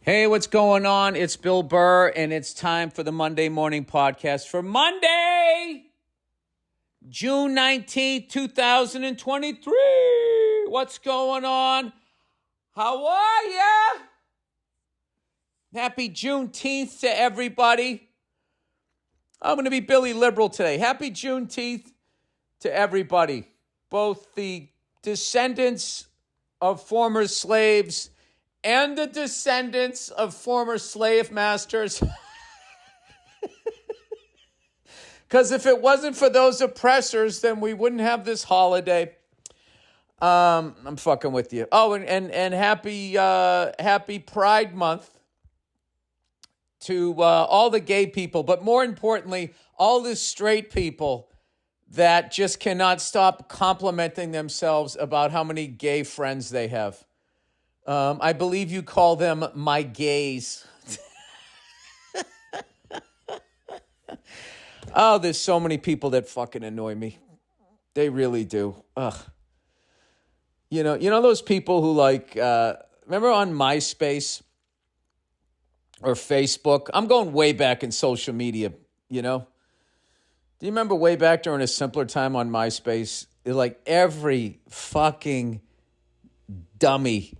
Hey, what's going on? It's Bill Burr, and it's time for the Monday Morning Podcast for Monday, June 19th, 2023. What's going on? How are ya? Happy Juneteenth to everybody. I'm going to be Billy Liberal today. Happy Juneteenth to everybody, both the descendants of former slaves and the descendants of former slave masters. Because if it wasn't for those oppressors, then we wouldn't have this holiday. I'm fucking with you. Oh, and happy Pride Month to all the gay people, but more importantly, all the straight people that just cannot stop complimenting themselves about how many gay friends they have. I believe you call them my gays. Oh, there's so many people that fucking annoy me. They really do. Ugh. You know those people who remember on MySpace or Facebook? I'm going way back in social media, you know? Do you remember way back during a simpler time on MySpace? Every fucking dummy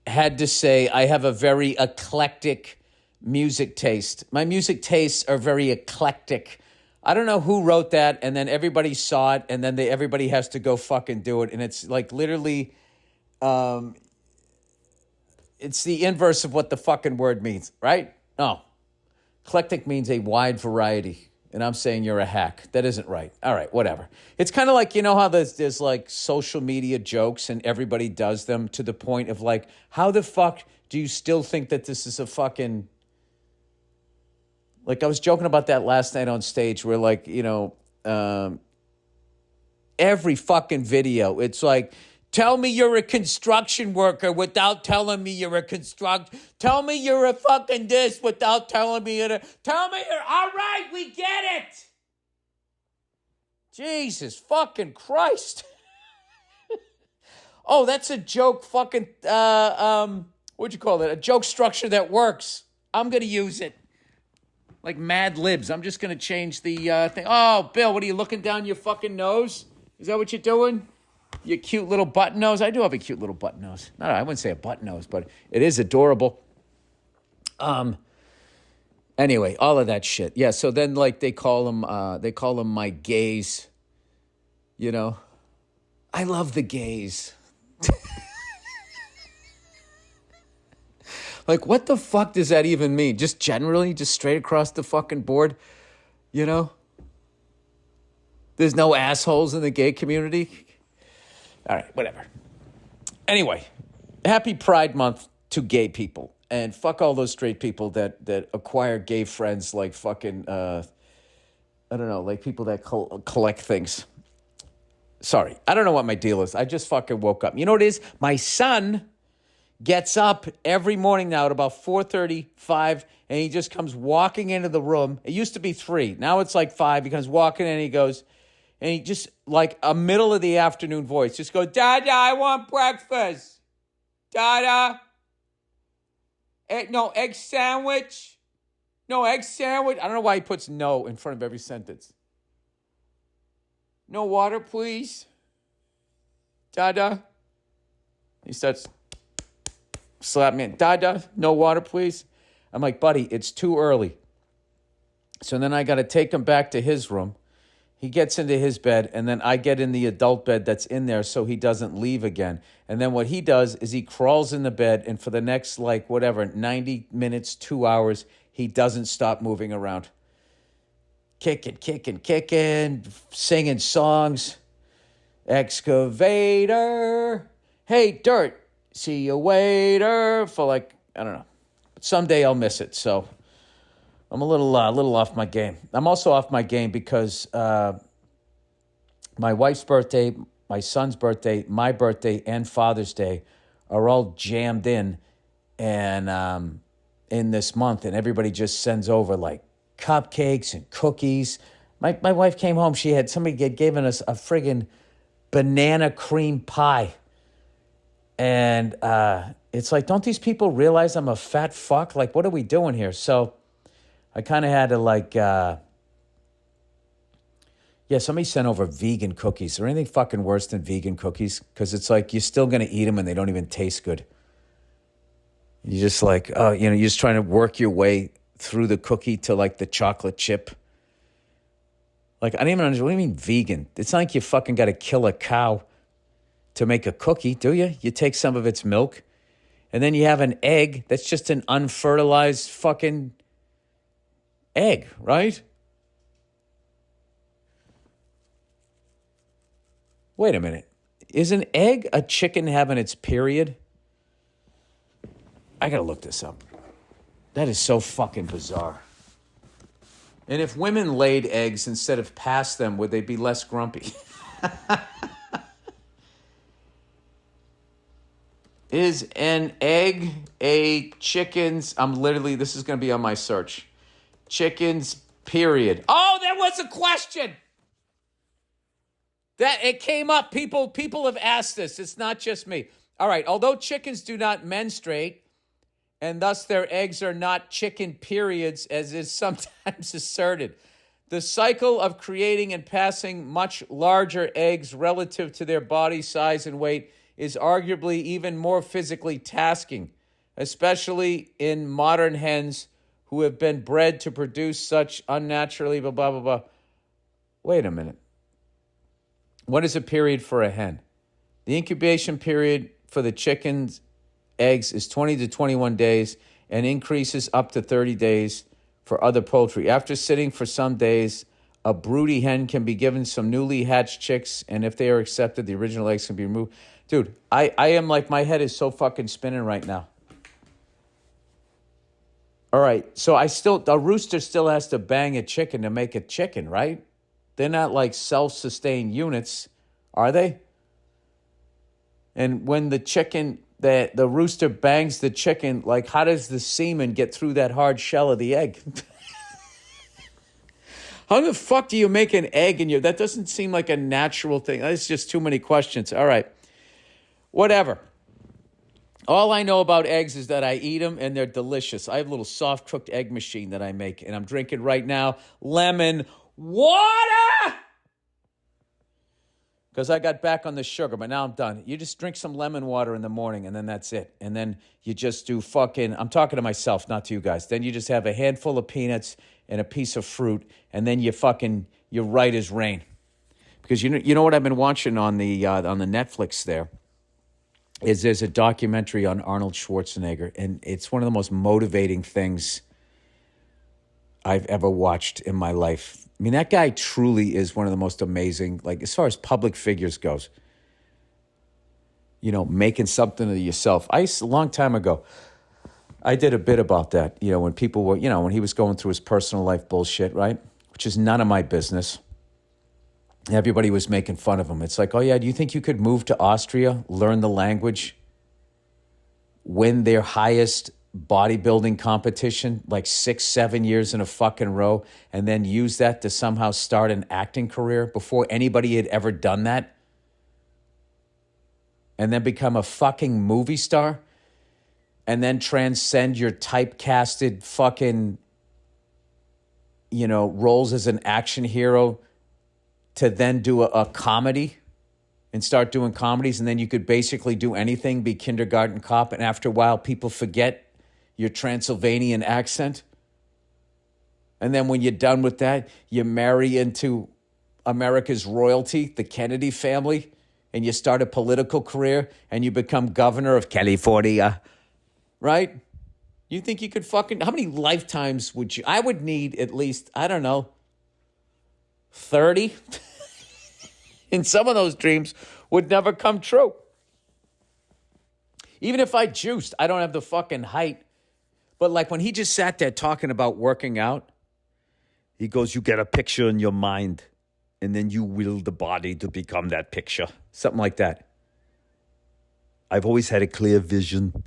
had to say, I have a very eclectic music taste. My music tastes are very eclectic. I don't know who wrote that, and then everybody saw it, and then everybody has to go fucking do it. And it's literally, it's the inverse of what the fucking word means, right? No. Eclectic means a wide variety. And I'm saying you're a hack. That isn't right. All right, whatever. It's kind of like, you know how there's social media jokes and everybody does them to the point of how the fuck do you still think that this is a fucking... I was joking about that last night on stage where every fucking video, it's tell me you're a construction worker without telling me you're a Tell me you're a fucking this without telling me you're Tell me you're... All right, we get it. Jesus fucking Christ. Oh, that's a joke fucking... what'd you call it? A joke structure that works. I'm going to use it. Like Mad Libs. I'm just going to change the thing. Oh, Bill, what are you looking down your fucking nose? Is that what you're doing? Your cute little button nose. I do have a cute little button nose. No, I wouldn't say a button nose, but it is adorable. Anyway, all of that shit. Yeah. So then, they call them my gays. You know, I love the gays. What the fuck does that even mean? Just generally, just straight across the fucking board. You know, there's no assholes in the gay community. All right, whatever. Anyway, happy Pride Month to gay people. And fuck all those straight people that acquire gay friends fucking, I don't know, people that collect things. Sorry, I don't know what my deal is. I just fucking woke up. You know what it is? My son gets up every morning now at about 4:30, 5, and he just comes walking into the room. It used to be 3. Now it's 5. He comes walking in and he goes... And he just, a middle of the afternoon voice, just go, Dada, I want breakfast. Dada. No, egg sandwich. No, egg sandwich. I don't know why he puts no in front of every sentence. No water, please. Dada. He starts slapping me. Dada, no water, please. I'm like, buddy, it's too early. So then I got to take him back to his room. He gets into his bed, and then I get in the adult bed that's in there so he doesn't leave again. And then what he does is he crawls in the bed, and for the next, 90 minutes, 2 hours, he doesn't stop moving around. Kicking, singing songs. Excavator. Hey, dirt. See you waiter. For I don't know. But someday I'll miss it, so... I'm a little off my game. I'm also off my game because my wife's birthday, my son's birthday, my birthday, and Father's Day are all jammed in this month, and everybody just sends over cupcakes and cookies. My wife came home. Somebody had given us a friggin' banana cream pie, and it's like, don't these people realize I'm a fat fuck? Like, what are we doing here? So I kind of had to like, somebody sent over vegan cookies. Is there anything fucking worse than vegan cookies? Because it's like, you're still going to eat them and they don't even taste good. You're just like, you're just trying to work your way through the cookie to like the chocolate chip. Like, I don't even understand. What do you mean vegan? It's not like you fucking got to kill a cow to make a cookie, do you? You take some of its milk, and then you have an egg that's just an unfertilized fucking egg, right? Wait a minute. Is an egg a chicken having its period? I got to look this up. That is so fucking bizarre. And if women laid eggs instead of passed them, would they be less grumpy? Is an egg a chicken's... this is going to be on my search. Chicken's period. Oh, there was a question. That it came up. People have asked this. It's not just me. All right. Although chickens do not menstruate, and thus their eggs are not chicken periods, as is sometimes asserted, the cycle of creating and passing much larger eggs relative to their body size and weight is arguably even more physically tasking, especially in modern hens who have been bred to produce such unnaturally blah, blah, blah, blah. Wait a minute. What is a period for a hen? The incubation period for the chicken's eggs is 20 to 21 days and increases up to 30 days for other poultry. After sitting for some days, a broody hen can be given some newly hatched chicks, and if they are accepted, the original eggs can be removed. Dude, I am like, my head is so fucking spinning right now. All right, so a rooster still has to bang a chicken to make a chicken, right? They're not like self-sustained units, are they? And when the chicken, the rooster bangs the chicken, like, how does the semen get through that hard shell of the egg? How the fuck do you make an egg in your... That doesn't seem like a natural thing. It's just too many questions. All right. Whatever. All I know about eggs is that I eat them and they're delicious. I have a little soft-cooked egg machine that I make, and I'm drinking right now lemon water! Because I got back on the sugar, but now I'm done. You just drink some lemon water in the morning, and then that's it. And then you just do fucking... I'm talking to myself, not to you guys. Then you just have a handful of peanuts and a piece of fruit, and then you're right as rain. Because you know what I've been watching on the Netflix there? There's a documentary on Arnold Schwarzenegger, and it's one of the most motivating things I've ever watched in my life. I mean, that guy truly is one of the most amazing, like, as far as public figures goes, making something of yourself. A long time ago, I did a bit about that, when people were, when he was going through his personal life bullshit, right? Which is none of my business. Everybody was making fun of him. It's like, oh yeah, do you think you could move to Austria, learn the language, win their highest bodybuilding competition, like 6-7 years in a fucking row, and then use that to somehow start an acting career before anybody had ever done that? And then become a fucking movie star? And then transcend your typecasted fucking, roles as an action hero to then do a comedy and start doing comedies, and then you could basically do anything, be kindergarten cop, and after a while people forget your Transylvanian accent. And then when you're done with that, you marry into America's royalty, the Kennedy family, and you start a political career, and you become governor of California, right? You think you could fucking... How many lifetimes would you... I would need at least, I don't know, 30? And some of those dreams would never come true. Even if I juiced, I don't have the fucking height. But like when he just sat there talking about working out, he goes, you get a picture in your mind, and then you will the body to become that picture. Something like that. I've always had a clear vision.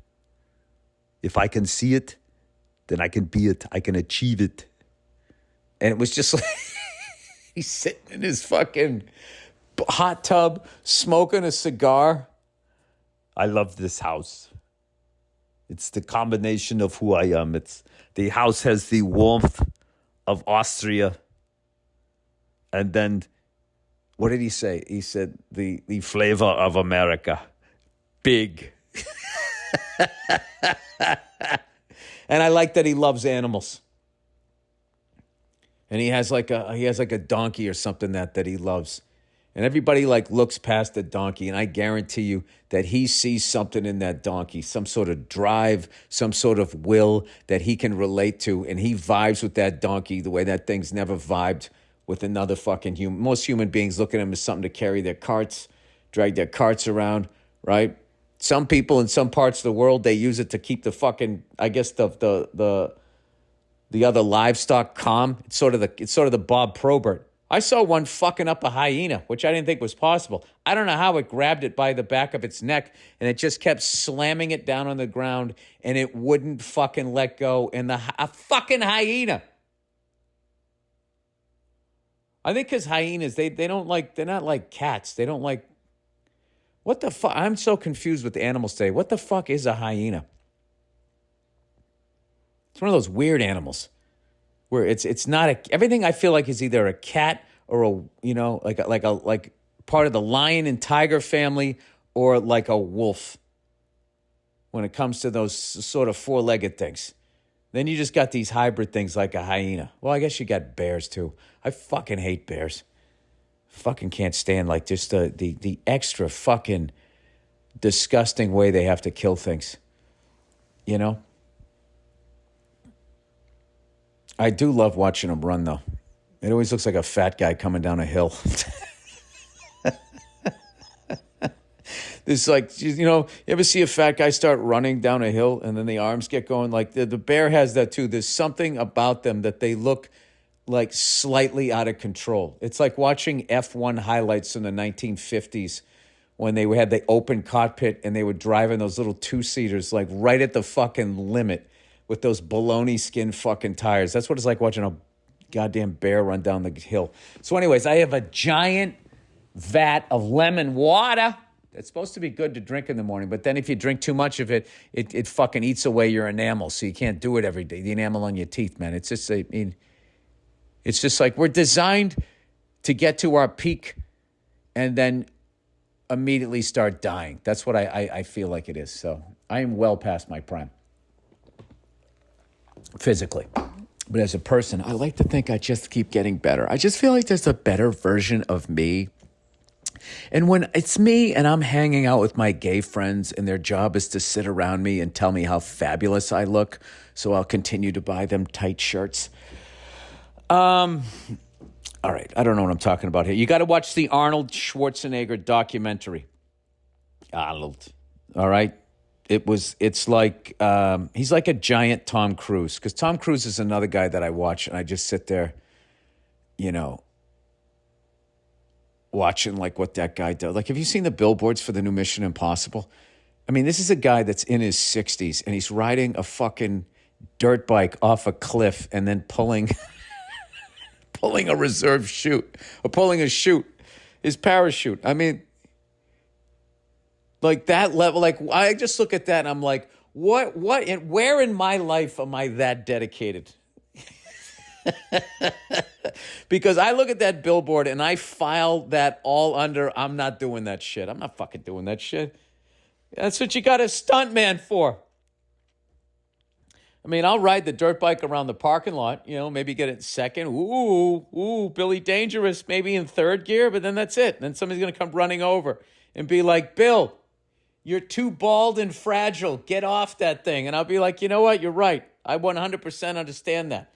If I can see it, then I can be it. I can achieve it. And it was just like, he's sitting in his fucking hot tub, smoking a cigar. I love this house. It's the combination of who I am. The house has the warmth of Austria. And then, what did he say? He said the flavor of America. Big. And I like that he loves animals. And he has like a donkey or something that he loves. And everybody like looks past the donkey, and I guarantee you that he sees something in that donkey, some sort of drive, some sort of will that he can relate to, and he vibes with that donkey the way that thing's never vibed with another fucking human. Most human beings look at him as something to carry their carts, drag their carts around, right? Some people in some parts of the world, they use it to keep the fucking, I guess the other livestock calm. It's sort of the Bob Probert. I saw one fucking up a hyena, which I didn't think was possible. I don't know how it grabbed it by the back of its neck, and it just kept slamming it down on the ground, and it wouldn't fucking let go. And a fucking hyena. I think because hyenas, they're not like cats. They don't like, what the fuck? I'm so confused with the animals today. What the fuck is a hyena? It's one of those weird animals where it's not everything I feel like is either a cat or like part of the lion and tiger family or like a wolf when it comes to those sort of four-legged things. Then you just got these hybrid things like a hyena. Well, I guess you got bears too. I fucking hate bears. Fucking can't stand like just the extra fucking disgusting way they have to kill things. You know? I do love watching them run, though. It always looks like a fat guy coming down a hill. There's like, you ever see a fat guy start running down a hill and then the arms get going? Like the bear has that too. There's something about them that they look like slightly out of control. It's like watching F1 highlights in the 1950s when they had the open cockpit and they were driving those little two-seaters like right at the fucking limit with those baloney skin fucking tires. That's what it's like watching a goddamn bear run down the hill. So anyways, I have a giant vat of lemon water. It's supposed to be good to drink in the morning, but then if you drink too much of it, it fucking eats away your enamel, so you can't do it every day. The enamel on your teeth, man. It's just like we're designed to get to our peak and then immediately start dying. That's what I feel like it is. So I am well past my prime. Physically. But as a person, I like to think I just keep getting better. I just feel like there's a better version of me. And when it's me and I'm hanging out with my gay friends and their job is to sit around me and tell me how fabulous I look, so I'll continue to buy them tight shirts. All right, I don't know what I'm talking about here. You got to watch the Arnold Schwarzenegger documentary. Arnold, all right? It's like, he's like a giant Tom Cruise, because Tom Cruise is another guy that I watch, and I just sit there, watching like what that guy does. Like, have you seen the billboards for the new Mission Impossible? I mean, this is a guy that's in his 60s, and he's riding a fucking dirt bike off a cliff and then pulling a reserve chute, or pulling a chute, his parachute. I mean, like that level, like I just look at that and I'm like, where in my life am I that dedicated? Because I look at that billboard and I file that all under, I'm not doing that shit. I'm not fucking doing that shit. That's what you got a stuntman for. I mean, I'll ride the dirt bike around the parking lot, maybe get it second. Ooh, Billy Dangerous, maybe in third gear, but then that's it. Then somebody's going to come running over and be like, Bill, you're too bald and fragile. Get off that thing. And I'll be like, you know what? You're right. I 100% understand that.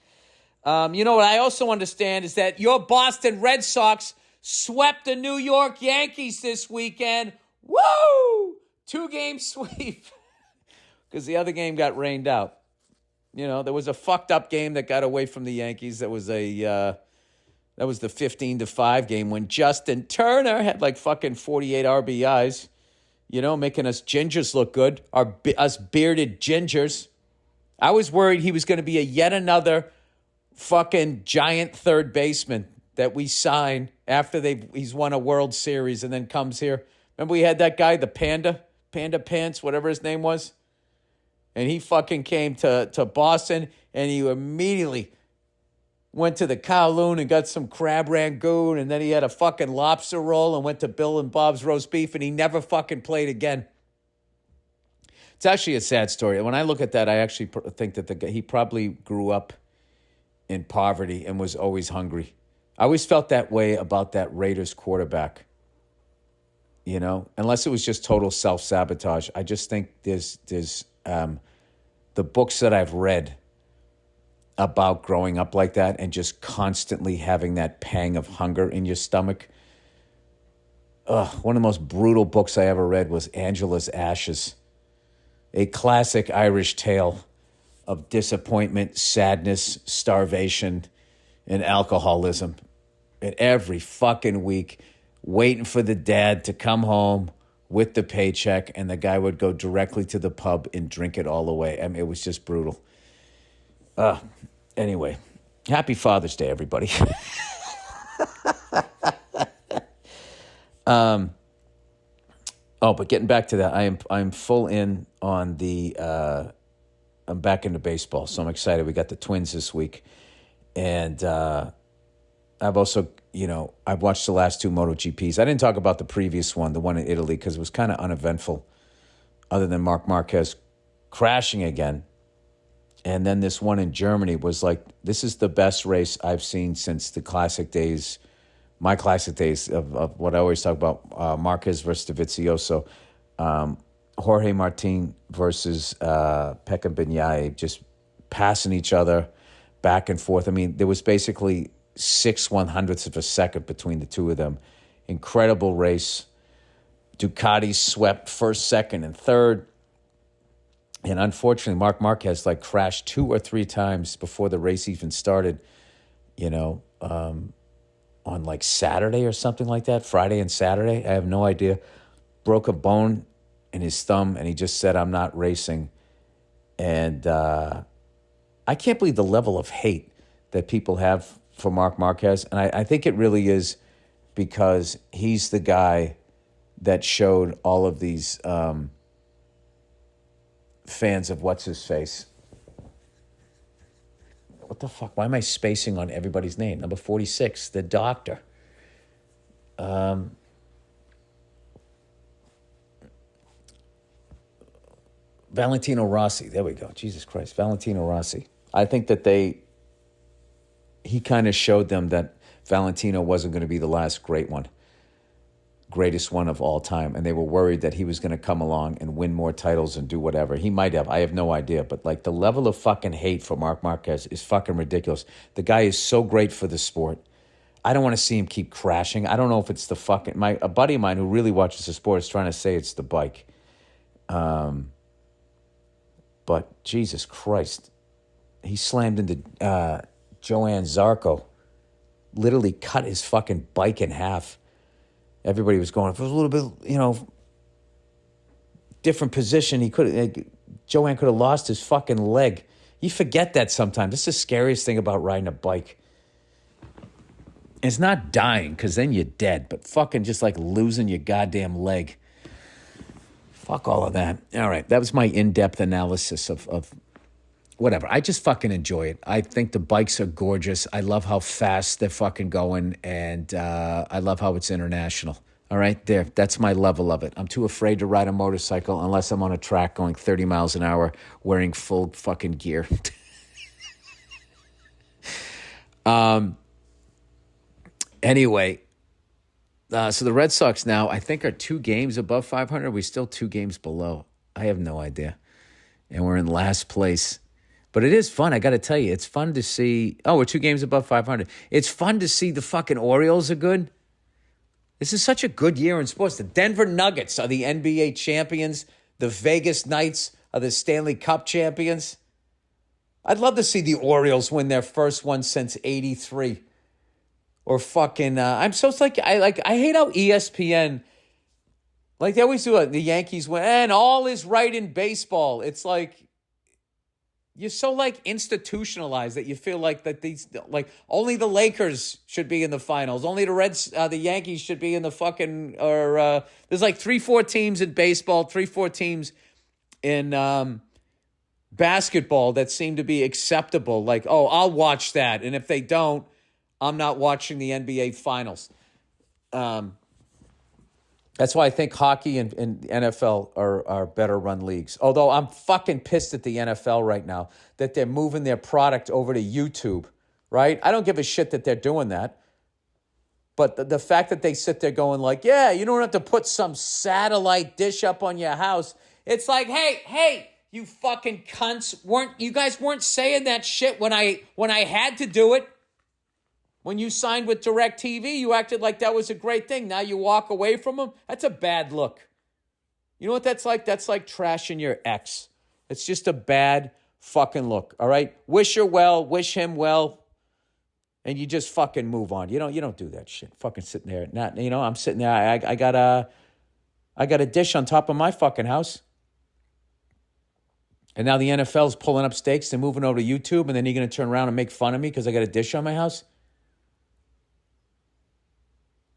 You know what I also understand is that your Boston Red Sox swept the New York Yankees this weekend. Woo! 2-game sweep. Because the other game got rained out. There was a fucked up game that got away from the Yankees. That was the 15-5 game when Justin Turner had like fucking 48 RBIs. Making us gingers look good. Us bearded gingers. I was worried he was going to be a yet another fucking giant third baseman that we sign after he's won a World Series and then comes here. Remember we had that guy, the Panda Pants, whatever his name was? And he fucking came to Boston, and he immediately went to the Kowloon and got some crab rangoon, and then he had a fucking lobster roll and went to Bill and Bob's roast beef, and he never fucking played again. It's actually a sad story. When I look at that, I actually think that he probably grew up in poverty and was always hungry. I always felt that way about that Raiders quarterback. You know, unless it was just total self-sabotage. I just think there's the books that I've read about growing up like that and just constantly having that pang of hunger in your stomach. One of the most brutal books I ever read was Angela's Ashes, a classic Irish tale of disappointment, sadness, starvation, and alcoholism. And every fucking week, waiting for the dad to come home with the paycheck, and the guy would go directly to the pub and drink it all away. I mean, it was just brutal. Anyway, happy Father's Day, everybody. But getting back to that, I'm full in on the. I'm back into baseball, so I'm excited. We got the Twins this week, and I've also, I've watched the last two MotoGPs. I didn't talk about the previous one, the one in Italy, because it was kind of uneventful, other than Marc Marquez crashing again. And then this one in Germany was like, this is the best race I've seen since the classic days, my classic days of what I always talk about, Marquez versus Dovizioso, Jorge Martin versus Pecca Bagnaia, just passing each other back and forth. I mean, there was basically 0.06 of a second between the two of them. Incredible race. Ducati swept first, second, and third. And unfortunately, Marc Marquez crashed 2 or 3 times before the race even started, on Saturday or something like that, Friday and Saturday. I have no idea. Broke a bone in his thumb, and he just said, I'm not racing. And I can't believe the level of hate that people have for Marc Marquez. And I think it really is because he's the guy that showed all of these fans of what's-his-face. What the fuck? Why am I spacing on everybody's name? Number 46, the doctor. Valentino Rossi. There we go. Jesus Christ. Valentino Rossi. I think that he kind of showed them that Valentino wasn't going to be the last greatest one of all time. And they were worried that he was going to come along and win more titles and do whatever. He might have. I have no idea. But the level of fucking hate for Marc Marquez is fucking ridiculous. The guy is so great for the sport. I don't want to see him keep crashing. I don't know if it's the fucking... A buddy of mine who really watches the sport is trying to say it's the bike. But Jesus Christ, he slammed into Johann Zarco, literally cut his fucking bike in half. Everybody was going, if it was a little bit, different position, Johann could have lost his fucking leg. You forget that sometimes. This is the scariest thing about riding a bike. It's not dying, because then you're dead, but fucking just losing your goddamn leg. Fuck all of that. All right, that was my in-depth analysis of whatever. I just fucking enjoy it. I think the bikes are gorgeous. I love how fast they're fucking going, and I love how it's international. All right, there. That's my level of it. I'm too afraid to ride a motorcycle unless I'm on a track going 30 miles an hour wearing full fucking gear. Anyway, so the Red Sox now, I think, are 2 games above 500. We're still 2 games below. I have no idea. And we're in last place. But it is fun. I got to tell you, it's fun to see. Oh, we're 2 games above 500. It's fun to see the fucking Orioles are good. This is such a good year in sports. The Denver Nuggets are the NBA champions. The Vegas Knights are the Stanley Cup champions. I'd love to see the Orioles win their first one since '83. Or fucking, I hate how ESPN, they always do it. The Yankees win, and all is right in baseball. It's you're so institutionalized that you feel that these, only the Lakers should be in the finals. Only the Yankees should be in the fucking, there's 3-4 teams in baseball, 3-4 teams in basketball that seem to be acceptable. Like, oh, I'll watch that. And if they don't, I'm not watching the NBA Finals. That's why I think hockey and NFL are better run leagues. Although I'm fucking pissed at the NFL right now that they're moving their product over to YouTube, right? I don't give a shit that they're doing that. But the fact that they sit there going like, yeah, you don't have to put some satellite dish up on your house. It's like, hey, you fucking cunts, you guys weren't saying that shit when I had to do it. When you signed with DirecTV, you acted like that was a great thing. Now you walk away from them. That's a bad look. You know what that's like? That's like trashing your ex. It's just a bad fucking look, all right? Wish her well, wish him well, and you just fucking move on. You don't do that shit. Fucking sitting there. I'm sitting there. I got a dish on top of my fucking house. And now the NFL's pulling up stakes and moving over to YouTube, and then you're going to turn around and make fun of me because I got a dish on my house?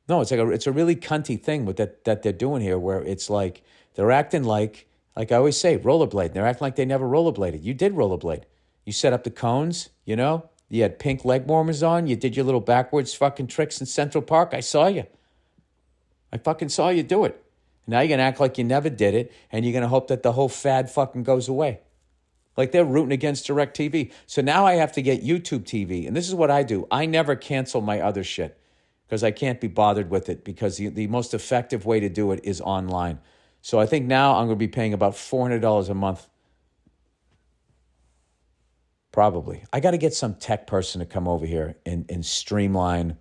No, it's a really cunty thing with that they're doing here, where it's like they're acting like I always say, rollerblade. They're acting like they never rollerbladed. You did rollerblade. You set up the cones, You had pink leg warmers on. You did your little backwards fucking tricks in Central Park. I saw you. I fucking saw you do it. Now you're going to act like you never did it, and you're going to hope that the whole fad fucking goes away. Like they're rooting against DirecTV. So now I have to get YouTube TV, and this is what I do. I never cancel my other shit because I can't be bothered with it, because the most effective way to do it is online. So I think now I'm going to be paying about $400 a month. Probably. I got to get some tech person to come over here and streamline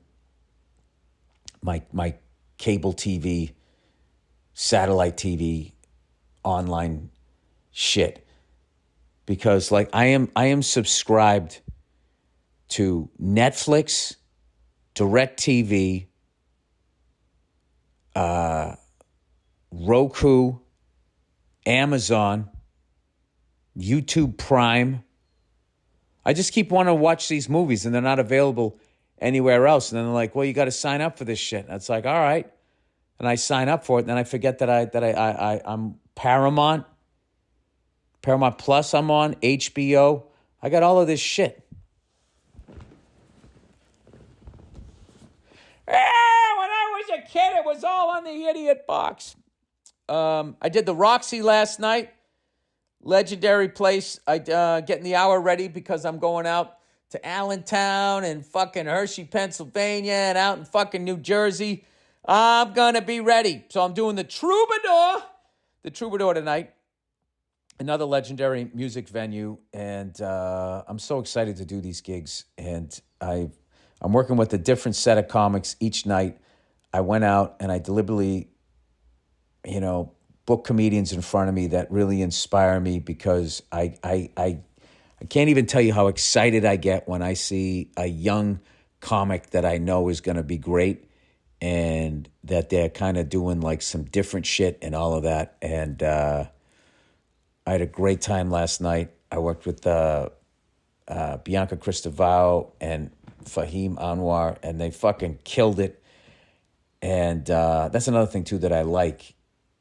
my cable TV, satellite TV, online shit. Because like I am subscribed to Netflix, DirecTV, Roku, Amazon, YouTube Prime. I just keep wanting to watch these movies, and they're not available anywhere else. And then they're like, well, you got to sign up for this shit. And it's like, all right. And I sign up for it, and then I forget that I'm Paramount Plus I'm on, HBO. I got all of this shit. When I was a kid, it was all on the idiot box. I did the Roxy last night. Legendary place. I getting the hour ready because I'm going out to Allentown and fucking Hershey, Pennsylvania, and out in fucking New Jersey. I'm going to be ready. So I'm doing the Troubadour tonight. Another legendary music venue. And I'm so excited to do these gigs. And I'm working with a different set of comics each night. I went out and I deliberately, book comedians in front of me that really inspire me, because I can't even tell you how excited I get when I see a young comic that I know is going to be great, and that they're kind of doing like some different shit and all of that. And I had a great time last night. I worked with Bianca Cristobal and Fahim Anwar, and they fucking killed it. And that's another thing too that I like,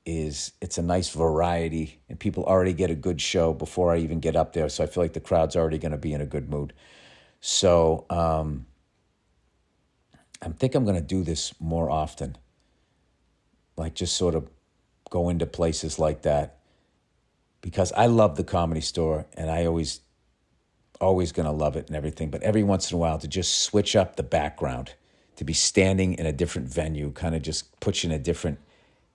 is it's a nice variety, and people already get a good show before I even get up there. So I feel like the crowd's already going to be in a good mood. So I think I'm going to do this more often. Like just sort of go into places like that, because I love the Comedy Store, and I always going to love it and everything. But every once in a while, to just switch up the background, to be standing in a different venue, kind of just puts you in a different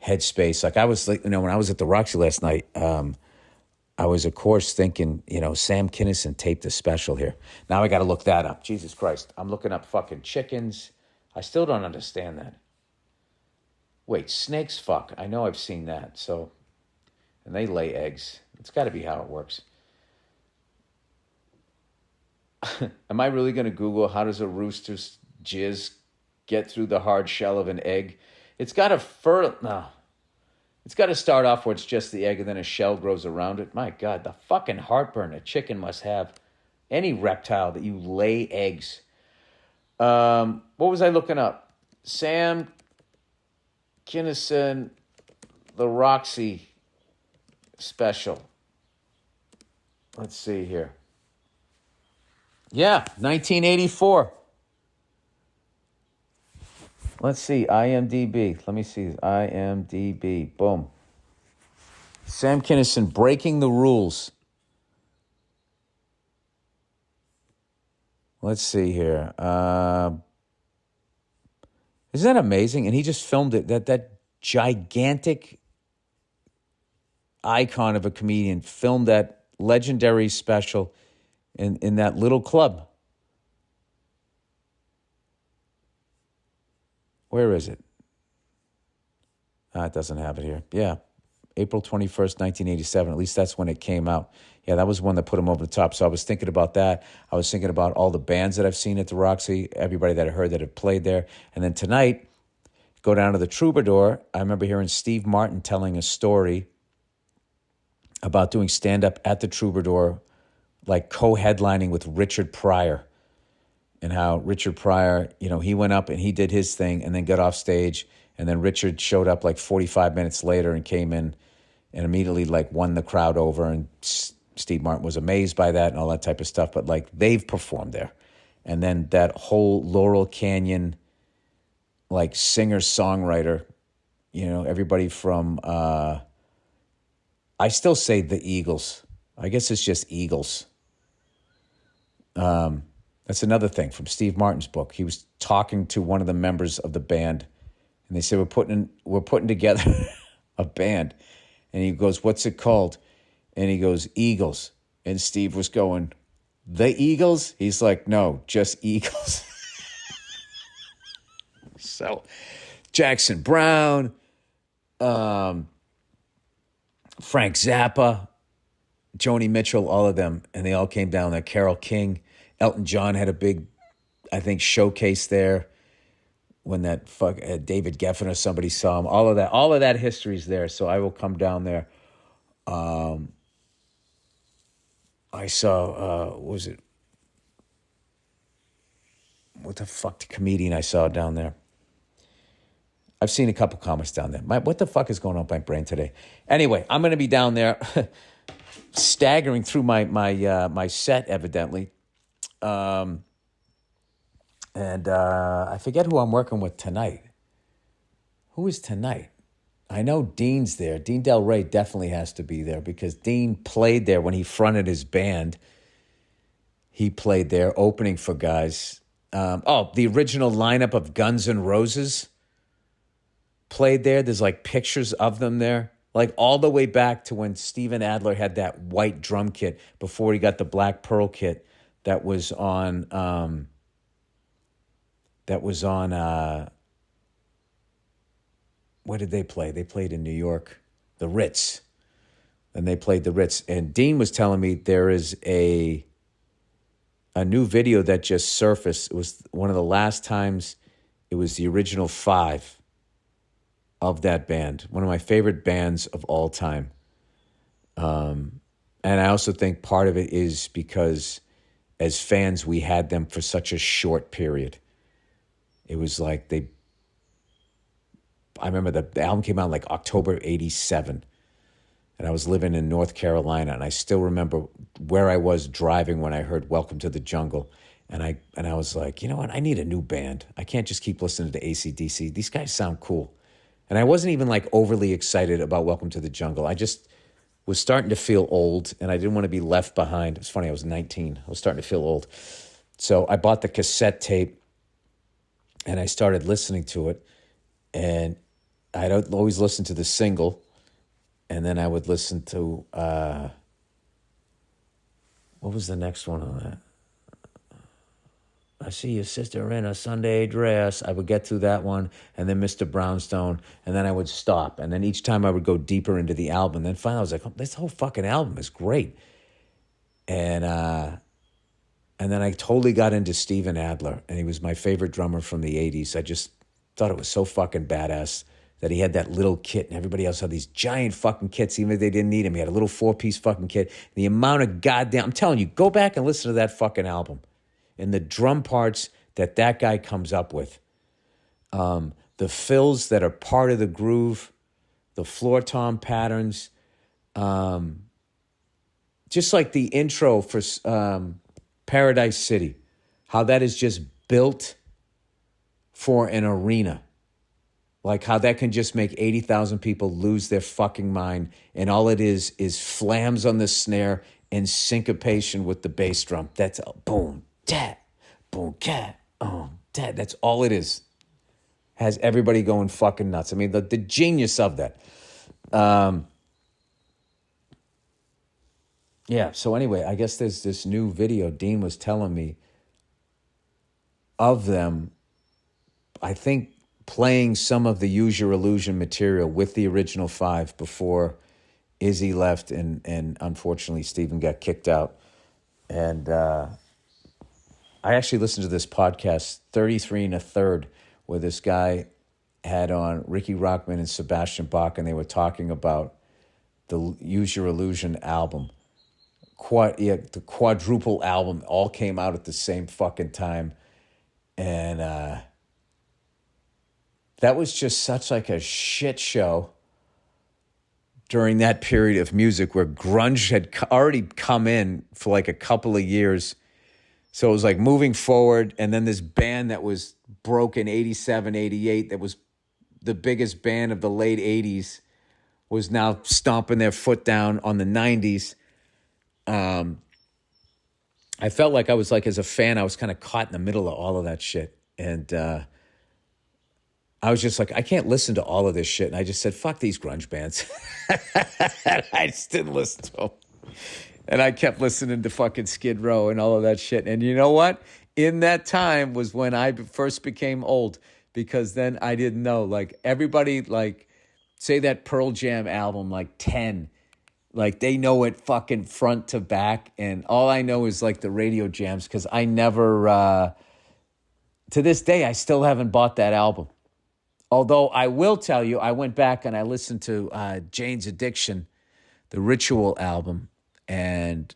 headspace. Like I was like, when I was at the Roxy last night, I was of course thinking, Sam Kinison taped a special here. Now I got to look that up. Jesus Christ. I'm looking up fucking chickens. I still don't understand that. Wait, snakes fuck. I know I've seen that. So, and they lay eggs. It's got to be how it works. Am I really going to Google how does a rooster's jizz get through the hard shell of an egg? It's got It's got to start off where it's just the egg, and then a shell grows around it. My God, the fucking heartburn a chicken must have. Any reptile that you lay eggs. What was I looking up? Sam Kinison, the Roxy special. Let's see here. Yeah, 1984. Let's see, IMDb. Let me see, IMDb. Boom. Sam Kinison, Breaking the Rules. Let's see here. Isn't that amazing? And he just filmed it. That gigantic icon of a comedian filmed that legendary special in that little club. Where is it? It doesn't have it here. Yeah, April 21st, 1987. At least that's when it came out. Yeah, that was one that put him over the top. So I was thinking about that. I was thinking about all the bands that I've seen at the Roxy, everybody that I heard that have played there. And then tonight, go down to the Troubadour. I remember hearing Steve Martin telling a story about doing stand-up at the Troubadour, like co-headlining with Richard Pryor. And how Richard Pryor, he went up and he did his thing and then got off stage. And then Richard showed up like 45 minutes later and came in and immediately like won the crowd over. And Steve Martin was amazed by that and all that type of stuff. But like they've performed there. And then that whole Laurel Canyon, like singer-songwriter, everybody from, I still say the Eagles. I guess it's just Eagles. That's another thing from Steve Martin's book. He was talking to one of the members of the band, and they said, we're putting together a band. And he goes, what's it called? And he goes, Eagles. And Steve was going, the Eagles? He's like, no, just Eagles. So Jackson Browne, Frank Zappa, Joni Mitchell, all of them, and they all came down there. Carole King, Elton John had a big, I think, showcase there when that David Geffen or somebody saw him. All of that history's there. So I will come down there. I saw, what the fuck, the comedian I saw down there? I've seen a couple comics down there. What the fuck is going on with my brain today? Anyway, I'm going to be down there staggering through my set, evidently. And I forget who I'm working with tonight. Who is tonight? I know Dean's there. Dean Del Rey definitely has to be there because Dean played there when he fronted his band. He played there opening for guys. The original lineup of Guns N' Roses played there. There's like pictures of them there. Like all the way back to when Steven Adler had that white drum kit before he got the Black Pearl kit that was on where did they play? They played in New York, the Ritz. And they played the Ritz. And Dean was telling me there is a new video that just surfaced. It was one of the last times it was the original 5 of that band. One of my favorite bands of all time. And I also think part of it is because as fans, we had them for such a short period. It was like I remember the album came out in like October 87. And I was living in North Carolina. And I still remember where I was driving when I heard Welcome to the Jungle. And I was like, you know what? I need a new band. I can't just keep listening to AC/DC. These guys sound cool. And I wasn't even like overly excited about Welcome to the Jungle. I just was starting to feel old and I didn't want to be left behind. It's funny, I was 19. I was starting to feel old. So I bought the cassette tape and I started listening to it. And I'd always listen to the single. And then I would listen to, what was the next one on that? I see your sister in a Sunday dress. I would get through that one, and then Mr. Brownstone, and then I would stop. And then each time I would go deeper into the album. And then finally I was like, oh, this whole fucking album is great. And then I totally got into Steven Adler, and he was my favorite drummer from the 80s. I just thought it was so fucking badass that he had that little kit, and everybody else had these giant fucking kits, even if they didn't need him. He had a little 4-piece fucking kit. The amount of goddamn... I'm telling you, go back and listen to that fucking album. And the drum parts that guy comes up with. The fills that are part of the groove, the floor tom patterns, just like the intro for Paradise City, how that is just built for an arena. Like how that can just make 80,000 people lose their fucking mind. And all it is flams on the snare and syncopation with the bass drum. That's a boom, dad, boom, cat, dad. That's all it is. Has everybody going fucking nuts. I mean, the genius of that. Yeah, so anyway, I guess there's this new video Dean was telling me of them, I think, playing some of the Use Your Illusion material with the original five before Izzy left and unfortunately Steven got kicked out. And I actually listened to this podcast, 33 and a Third, where this guy had on Ricky Rockman and Sebastian Bach, and they were talking about the Use Your Illusion album. The quadruple album all came out at the same fucking time. And that was just such like a shit show during that period of music where grunge had already come in for like a couple of years. So it was like moving forward. And then this band that was broke in 87, 88, that was the biggest band of the late 80s, was now stomping their foot down on the 90s. I felt like I was like, as a fan, I was kind of caught in the middle of all of that shit. And I was just like, I can't listen to all of this shit. And I just said, fuck these grunge bands. I just didn't listen to them. And I kept listening to fucking Skid Row and all of that shit. And you know what? In that time was when I first became old, because then I didn't know. Like everybody, like, say that Pearl Jam album, like 10, like they know it fucking front to back. And all I know is like the radio jams, because I never, to this day, I still haven't bought that album. Although I will tell you, I went back and I listened to Jane's Addiction, the Ritual album. And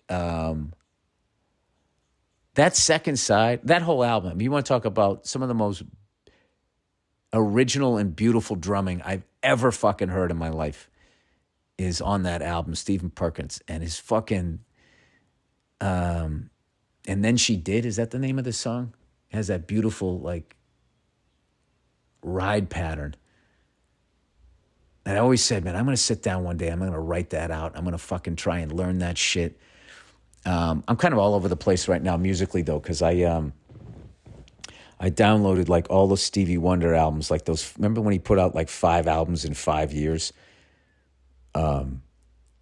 that second side, that whole album, you want to talk about some of the most original and beautiful drumming I've ever fucking heard in my life, is on that album, Stephen Perkins. And his fucking, And Then She Did, is that the name of the song? It has that beautiful, like, ride pattern. And I always said, man, I'm going to sit down one day. I'm going to write that out. I'm going to fucking try and learn that shit. I'm kind of all over the place right now musically, though, because I downloaded like all the Stevie Wonder albums, like those. Remember when he put out like 5 albums in 5 years? And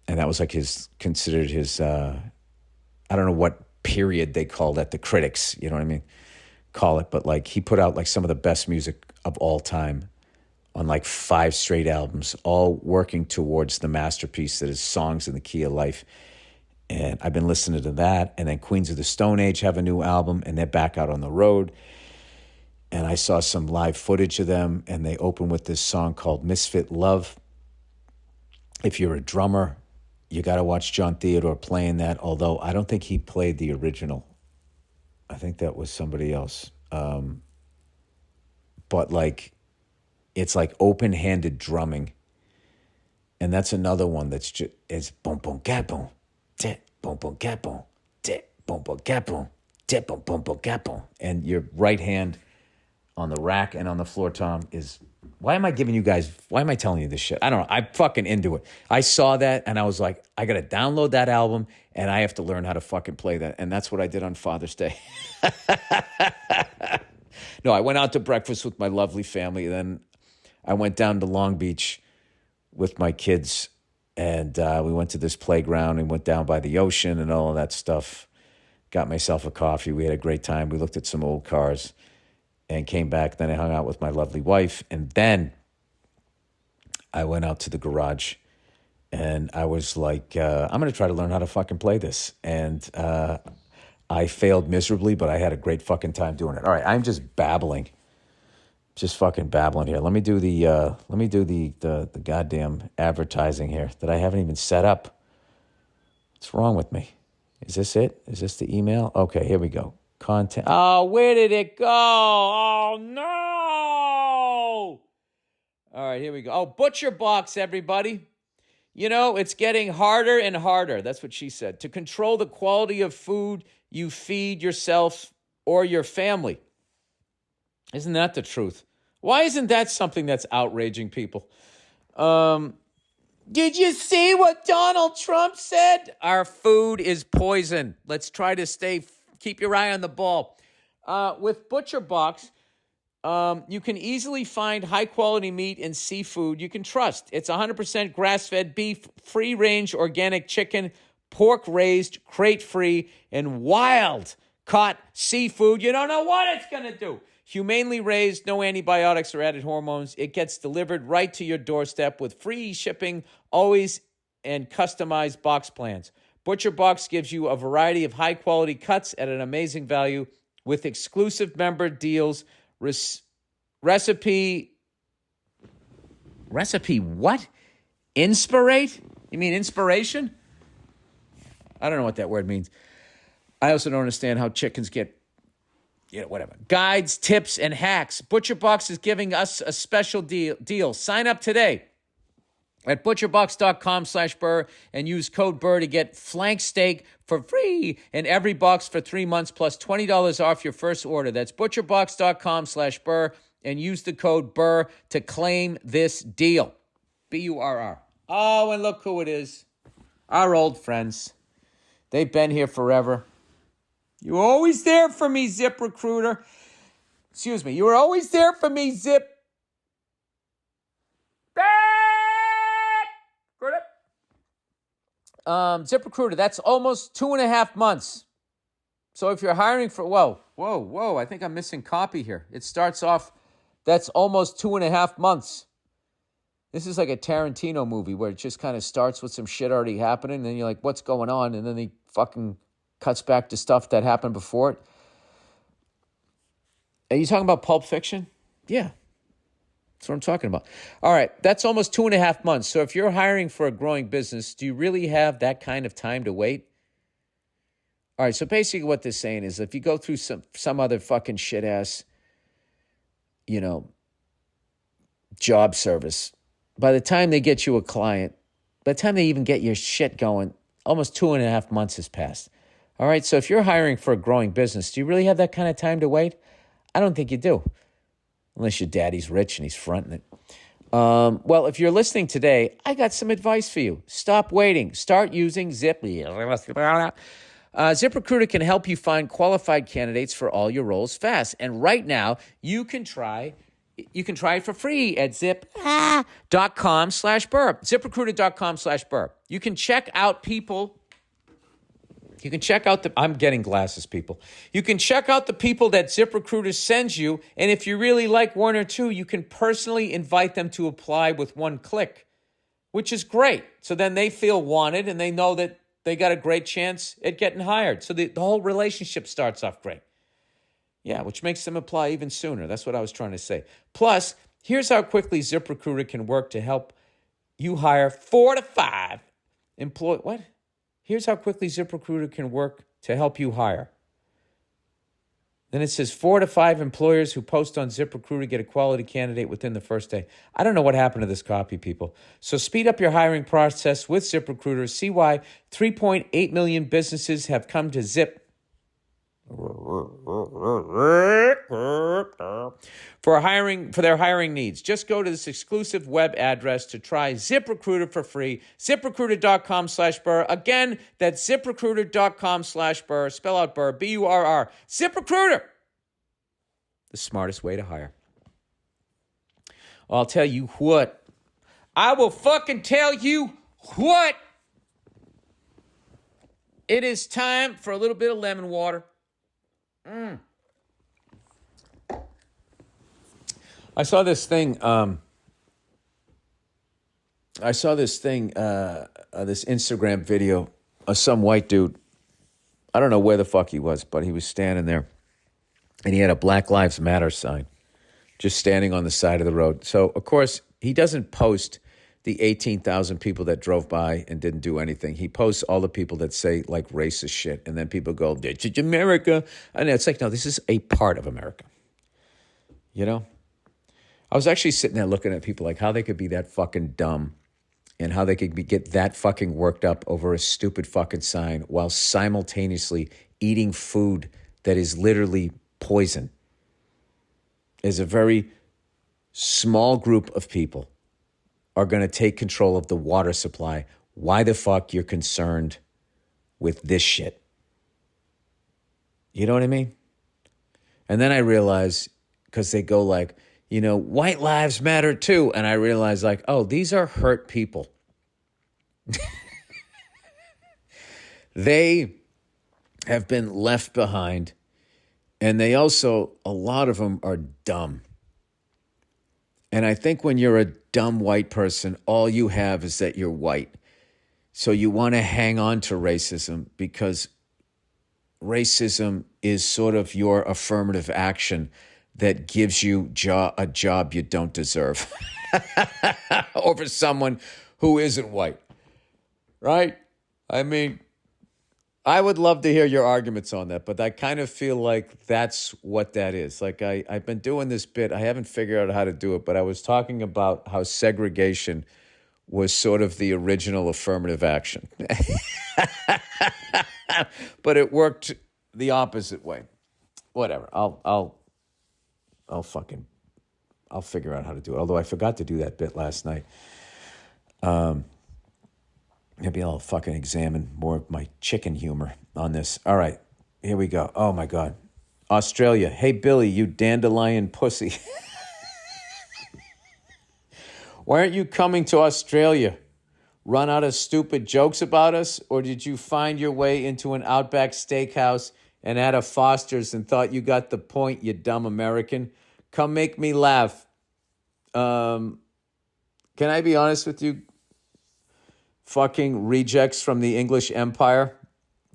that was like considered his, I don't know what period they call that, the critics, you know what I mean? Call it, but like he put out like some of the best music of all time on like 5 straight albums, all working towards the masterpiece that is Songs in the Key of Life. And I've been listening to that. And then Queens of the Stone Age have a new album, and they're back out on the road. And I saw some live footage of them, and they open with this song called Misfit Love. If you're a drummer, you got to watch John Theodore playing that, although I don't think he played the original. I think that was somebody else. But like, it's like open-handed drumming. And that's another one that's just, it's boom, boom, gat, boom, tit, boom, boom, gat, boom, tit, boom, boom, gat, boom, tit, boom, boom, boom, gat, boom. And your right hand on the rack and on the floor tom is, why am I telling you this shit? I don't know. I'm fucking into it. I saw that and I was like, I got to download that album and I have to learn how to fucking play that. And that's what I did on Father's Day. No, I went out to breakfast with my lovely family. Then I went down to Long Beach with my kids, and we went to this playground and went down by the ocean and all of that stuff. Got myself a coffee. We had a great time. We looked at some old cars and came back. Then I hung out with my lovely wife, and then I went out to the garage, and I was like, I'm going to try to learn how to fucking play this. And I failed miserably, but I had a great fucking time doing it. All right, I'm just babbling. Just fucking babbling here. Let me do the goddamn advertising here that I haven't even set up. What's wrong with me? Is this it? Is this the email? Okay, here we go. Content. Oh, where did it go? Oh, no. All right, here we go. Oh, Butcher Box, everybody. You know, it's getting harder and harder, that's what she said, to control the quality of food you feed yourself or your family. Isn't that the truth? Why isn't that something that's outraging people? Did you see what Donald Trump said? Our food is poison. Let's try to keep your eye on the ball. With ButcherBox, you can easily find high-quality meat and seafood you can trust. It's 100% grass-fed beef, free-range organic chicken, pork-raised, crate-free, and wild-caught seafood. You don't know what it's going to do. Humanely raised, no antibiotics or added hormones. It gets delivered right to your doorstep with free shipping, always, and customized box plans. ButcherBox gives you a variety of high-quality cuts at an amazing value with exclusive member deals. Recipe what? Inspirate? You mean inspiration? I don't know what that word means. I also don't understand how chickens get, whatever. Guides, tips, and hacks. ButcherBox is giving us a special deal. Sign up today at butcherbox.com/Burr and use code Burr to get flank steak for free in every box for 3 months plus $20 off your first order. That's butcherbox.com/Burr and use the code Burr to claim this deal. BURR. Oh, and look who it is. Our old friends. They've been here forever. You were always there for me, ZipRecruiter. Excuse me. You were always there for me, Zip. ZipRecruiter, that's almost 2.5 months. So if you're hiring for, whoa, I think I'm missing copy here. It starts off, that's almost 2.5 months. This is like a Tarantino movie where it just kind of starts with some shit already happening, and then you're like, what's going on? And then he fucking cuts back to stuff that happened before it. Are you talking about Pulp Fiction? Yeah. That's what I'm talking about. All right, that's almost 2.5 months. So if you're hiring for a growing business, do you really have that kind of time to wait? All right, so basically what they're saying is if you go through some other fucking shit-ass, job service, by the time they get you a client, by the time they even get your shit going, almost 2.5 months has passed. All right, so if you're hiring for a growing business, do you really have that kind of time to wait? I don't think you do. Unless your daddy's rich and he's fronting it. Well, if you're listening today, I got some advice for you. Stop waiting. Start using Zip. ZipRecruiter can help you find qualified candidates for all your roles fast. And right now, you can try it for free at zip.com/Burr. ZipRecruiter.com/Burr. You can check out people. You can check out I'm getting glasses, people. You can check out the people that ZipRecruiter sends you, and if you really like one or two, you can personally invite them to apply with one click, which is great. So then they feel wanted, and they know that they got a great chance at getting hired. So the whole relationship starts off great. Yeah, which makes them apply even sooner. That's what I was trying to say. Plus, here's how quickly ZipRecruiter can work to help you hire 4 to 5 employees. What? Here's how quickly ZipRecruiter can work to help you hire. Then it says 4 to 5 employers who post on ZipRecruiter get a quality candidate within the first day. I don't know what happened to this copy, people. So speed up your hiring process with ZipRecruiter. See why 3.8 million businesses have come to Zip for their hiring needs. Just go to this exclusive web address to try ZipRecruiter for free. ZipRecruiter.com/Burr. Again, that's ZipRecruiter.com/Burr. Spell out Burr, B-U-R-R. ZipRecruiter, the smartest way to hire. I'll tell you what. I will fucking tell you what. It is time for a little bit of lemon water. I saw this thing. This Instagram video of some white dude. I don't know where the fuck he was, but he was standing there, and he had a Black Lives Matter sign, just standing on the side of the road. So, of course, he doesn't post the 18,000 people that drove by and didn't do anything. He posts all the people that say, like, racist shit, and then people go, "This is America." And it's like, no, this is a part of America. I was actually sitting there looking at people like how they could be that fucking dumb and how they could get that fucking worked up over a stupid fucking sign while simultaneously eating food that is literally poison is a very small group of people are going to take control of the water supply. Why the fuck you're concerned with this shit? You know what I mean? And then I realize, because they go like, white lives matter too. And I realize like, oh, these are hurt people. They have been left behind. And they also, a lot of them are dumb. And I think when you're a dumb white person, all you have is that you're white. So you want to hang on to racism because racism is sort of your affirmative action that gives you a job you don't deserve over someone who isn't white, right? I mean, I would love to hear your arguments on that, but I kind of feel like that's what that is. Like I've been doing this bit. I haven't figured out how to do it, but I was talking about how segregation was sort of the original affirmative action. But it worked the opposite way. Whatever. I'll figure out how to do it. Although I forgot to do that bit last night. Maybe I'll fucking examine more of my chicken humor on this. All right, here we go. Oh my God. Australia. Hey, Billy, you dandelion pussy. Why aren't you coming to Australia? Run out of stupid jokes about us? Or did you find your way into an Outback Steakhouse and at a Foster's and thought you got the point, you dumb American? Come make me laugh. Can I be honest with you? Fucking rejects from the English Empire.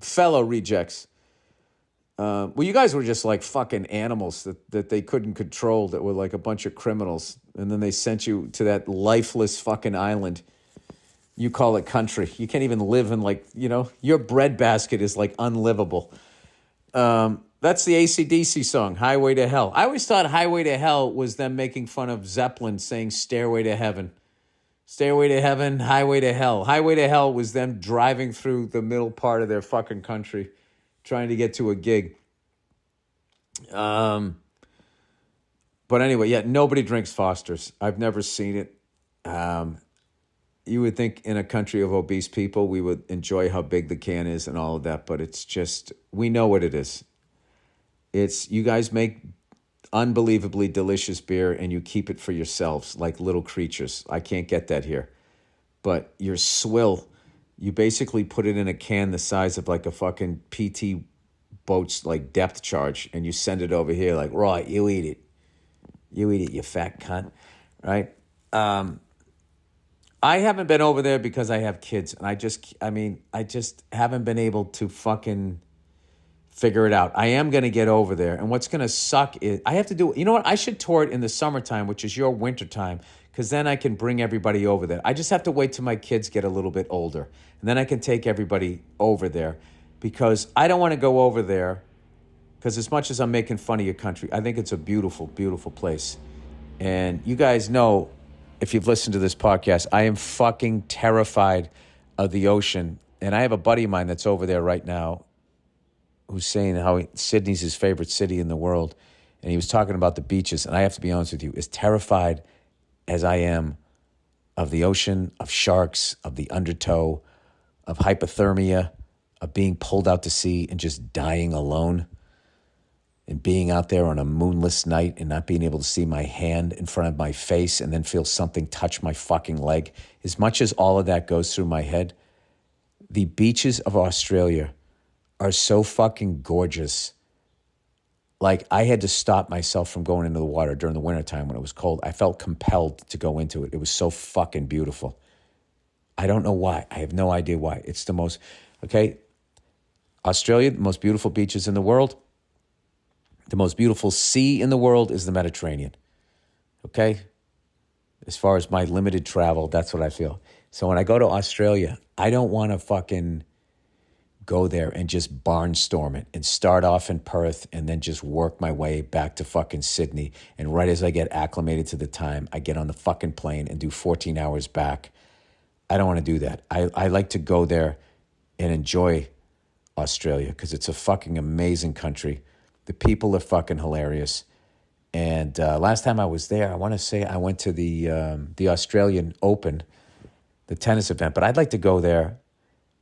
Fellow rejects. Well, you guys were just like fucking animals that they couldn't control, that were like a bunch of criminals. And then they sent you to that lifeless fucking island. You call it country. You can't even live in your breadbasket is like unlivable. That's the AC/DC song, Highway to Hell. I always thought Highway to Hell was them making fun of Zeppelin saying Stairway to Heaven. Stairway to Heaven, Highway to Hell. Highway to Hell was them driving through the middle part of their fucking country trying to get to a gig. But anyway, yeah, nobody drinks Foster's. I've never seen it. You would think in a country of obese people, we would enjoy how big the can is and all of that, but it's just, we know what it is. You guys make unbelievably delicious beer and you keep it for yourselves like little creatures. I can't get that here. But your swill, you basically put it in a can the size of like a fucking PT boat's like depth charge and you send it over here like, right, you eat it. You eat it, you fat cunt. Right? I haven't been over there because I have kids and I just haven't been able to fucking figure it out. I am going to get over there. And what's going to suck is I have to do, you know what? I should tour it in the summertime, which is your winter time, because then I can bring everybody over there. I just have to wait till my kids get a little bit older. And then I can take everybody over there because I don't want to go over there because as much as I'm making fun of your country, I think it's a beautiful, beautiful place. And you guys know, if you've listened to this podcast, I am fucking terrified of the ocean. And I have a buddy of mine that's over there right now who's saying how Sydney's his favorite city in the world. And he was talking about the beaches. And I have to be honest with you, as terrified as I am of the ocean, of sharks, of the undertow, of hypothermia, of being pulled out to sea and just dying alone, and being out there on a moonless night and not being able to see my hand in front of my face and then feel something touch my fucking leg. As much as all of that goes through my head, the beaches of Australia are so fucking gorgeous. Like, I had to stop myself from going into the water during the wintertime when it was cold. I felt compelled to go into it. It was so fucking beautiful. I don't know why. I have no idea why. It's the most, okay? Australia, the most beautiful beaches in the world. The most beautiful sea in the world is the Mediterranean. Okay? As far as my limited travel, that's what I feel. So when I go to Australia, I don't want to fucking go there and just barnstorm it and start off in Perth and then just work my way back to fucking Sydney. And right as I get acclimated to the time, I get on the fucking plane and do 14 hours back. I don't want to do that. I like to go there and enjoy Australia because it's a fucking amazing country. The people are fucking hilarious. And last time I was there, I want to say I went to the Australian Open, the tennis event. But I'd like to go there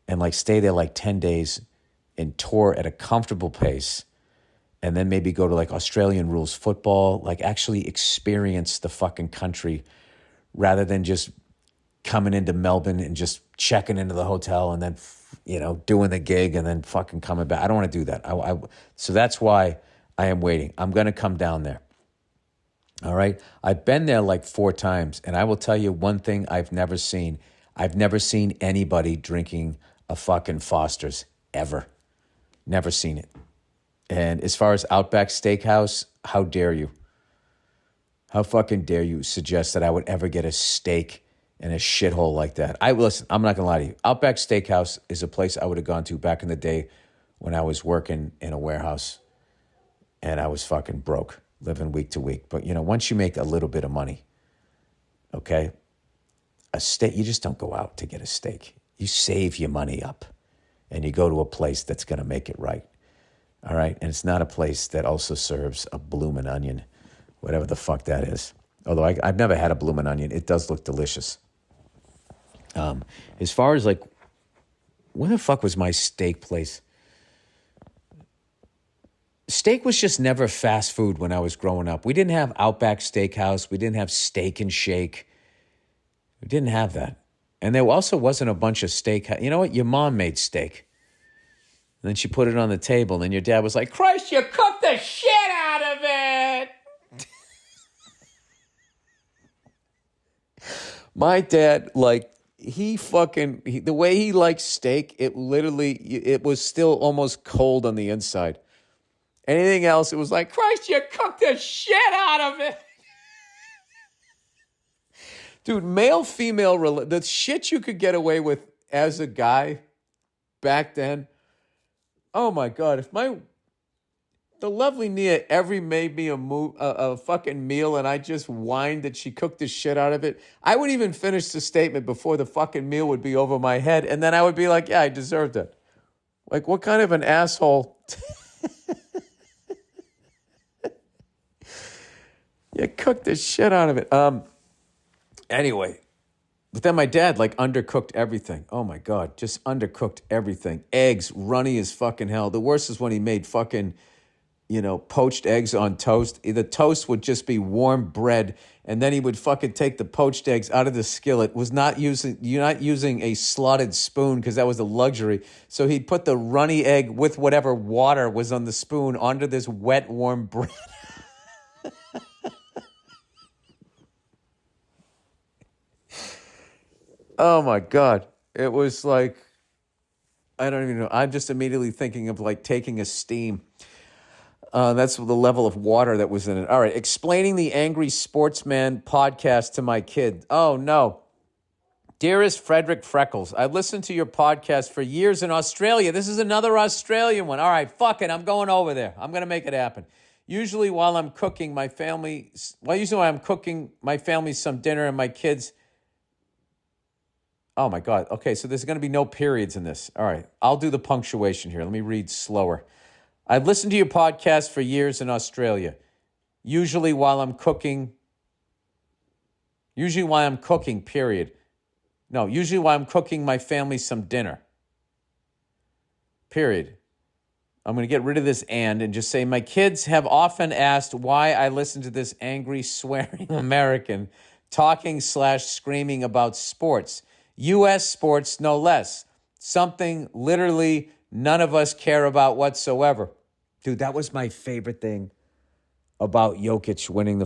and like stay there like 10 days and tour at a comfortable pace. And then maybe go to like Australian rules football, like actually experience the fucking country rather than just coming into Melbourne and just checking into the hotel and then, doing the gig and then fucking coming back. I don't want to do that. So that's why I am waiting. I'm going to come down there. All right. I've been there like 4 times. And I will tell you one thing I've never seen. I've never seen anybody drinking a fucking Foster's ever. Never seen it. And as far as Outback Steakhouse, how dare you? How fucking dare you suggest that I would ever get a steak in a shithole like that? Listen, I'm not going to lie to you. Outback Steakhouse is a place I would have gone to back in the day when I was working in a warehouse and I was fucking broke, living week to week. But, once you make a little bit of money, okay, a steak, you just don't go out to get a steak. You save your money up and you go to a place that's going to make it right. All right? And it's not a place that also serves a bloomin' onion, whatever the fuck that is. Although I've never had a bloomin' onion. It does look delicious. As far as like, where the fuck was my steak place? Steak was just never fast food when I was growing up. We didn't have Outback Steakhouse. We didn't have Steak and Shake. We didn't have that. And there also wasn't a bunch of steak. You know what? Your mom made steak. And then she put it on the table, and then your dad was like, Christ, you cooked the shit out of it. My dad, like, the way he liked steak, it was still almost cold on the inside. Anything else, it was like, Christ, you cooked the shit out of it. Dude, male-female, the shit you could get away with as a guy back then. Oh my God, if the lovely Nia ever made me a fucking meal and I just whined that she cooked the shit out of it, I would even finish the statement before the fucking meal would be over my head. And then I would be like, yeah, I deserved it. Like, what kind of an asshole? You cooked the shit out of it. Anyway, but then my dad like undercooked everything. Oh my God, just undercooked everything. Eggs, runny as fucking hell. The worst is when he made fucking, poached eggs on toast. The toast would just be warm bread, and then he would fucking take the poached eggs out of the skillet. You're not using a slotted spoon because that was a luxury. So he'd put the runny egg with whatever water was on the spoon onto this wet, warm bread. Oh my God. It was like, I don't even know. I'm just immediately thinking of like taking a steam. That's the level of water that was in it. All right. Explaining the Angry Sportsman podcast to my kid. Oh no. Dearest Frederick Freckles, I listened to your podcast for years in Australia. This is another Australian one. All right. Fuck it. I'm going over there. I'm going to make it happen. Usually while I'm cooking my family some dinner and my kids. Oh, my God. Okay, so there's going to be no periods in this. All right, I'll do the punctuation here. Let me read slower. I've listened to your podcast for years in Australia. Usually while I'm cooking, period. No, usually while I'm cooking my family some dinner. Period. I'm going to get rid of this and just say, my kids have often asked why I listen to this angry, swearing American talking/screaming about sports. U.S. sports, no less. Something literally none of us care about whatsoever. Dude, that was my favorite thing about Jokić winning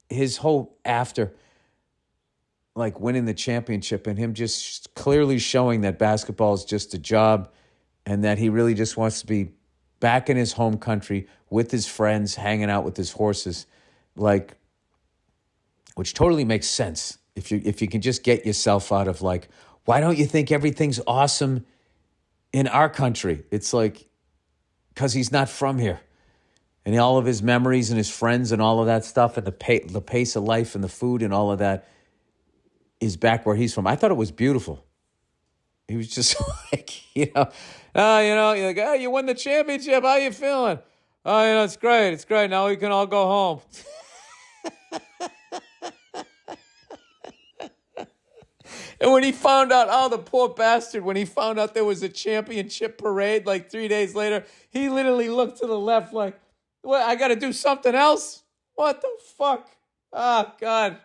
his whole after, like, winning the championship and him just clearly showing that basketball is just a job and that he really just wants to be back in his home country with his friends, hanging out with his horses, like, which totally makes sense. If you can just get yourself out of like, why don't you think everything's awesome in our country? It's like, because he's not from here. And all of his memories and his friends and all of that stuff and the pace of life and the food and all of that, is back where he's from. I thought it was beautiful. He was just like, you're like, oh, you won the championship. How you feeling? Oh, it's great. It's great. Now we can all go home. And when he found out, oh, the poor bastard, when he found out there was a championship parade like 3 days later, he literally looked to the left like, what, I got to do something else? What the fuck? Oh, God.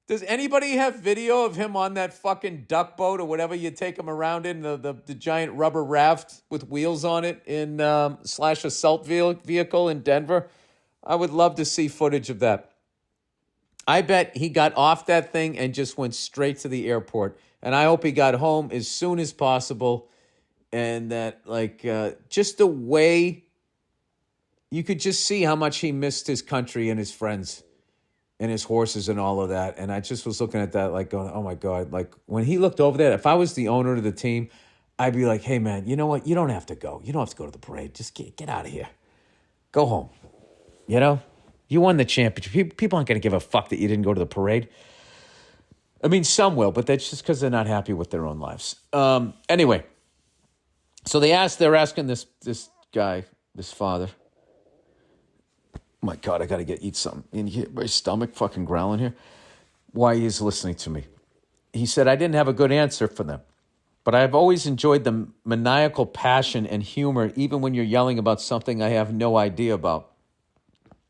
Does anybody have video of him on that fucking duck boat or whatever you take him around in, the giant rubber raft with wheels on it in / assault vehicle in Denver? I would love to see footage of that. I bet he got off that thing and just went straight to the airport. And I hope he got home as soon as possible. And that, just the way you could just see how much he missed his country and his friends and his horses and all of that. And I just was looking at that like going, oh, my God. Like, when he looked over there, if I was the owner of the team, I'd be like, hey, man, you know what? You don't have to go. You don't have to go to the parade. Just get out of here. Go home. You won the championship. People aren't going to give a fuck that you didn't go to the parade. I mean, some will, but that's just because they're not happy with their own lives. Anyway, so they're asking this guy, this father. Oh my God, I got to eat something. And my stomach fucking growling here. Why he's listening to me. He said, I didn't have a good answer for them, but I've always enjoyed the maniacal passion and humor, even when you're yelling about something I have no idea about.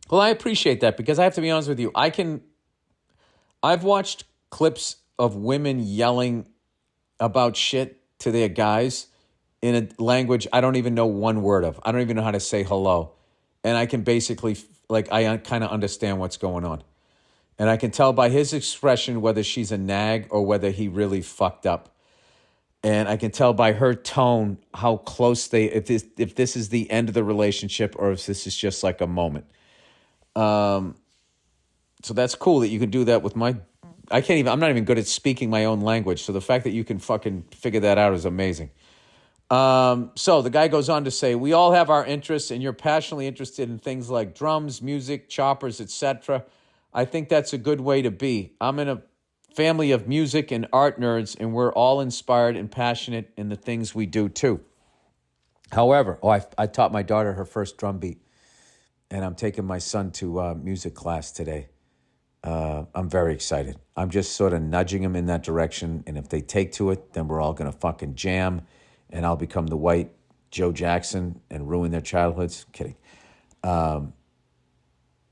Well, I appreciate that because I have to be honest with you. I've watched clips of women yelling about shit to their guys in a language I don't even know one word of. I don't even know how to say hello. And I can basically, I kind of understand what's going on. And I can tell by his expression whether she's a nag or whether he really fucked up. And I can tell by her tone how close if this is the end of the relationship or if this is just like a moment. So that's cool that you can do that with I'm not even good at speaking my own language. So the fact that you can fucking figure that out is amazing. So the guy goes on to say, we all have our interests and you're passionately interested in things like drums, music, choppers, etc. I think that's a good way to be. I'm in a family of music and art nerds and we're all inspired and passionate in the things we do too. However, I taught my daughter her first drum beat. And I'm taking my son to music class today. I'm very excited. I'm just sort of nudging him in that direction. And if they take to it, then we're all going to fucking jam. And I'll become the white Joe Jackson and ruin their childhoods. Kidding. No,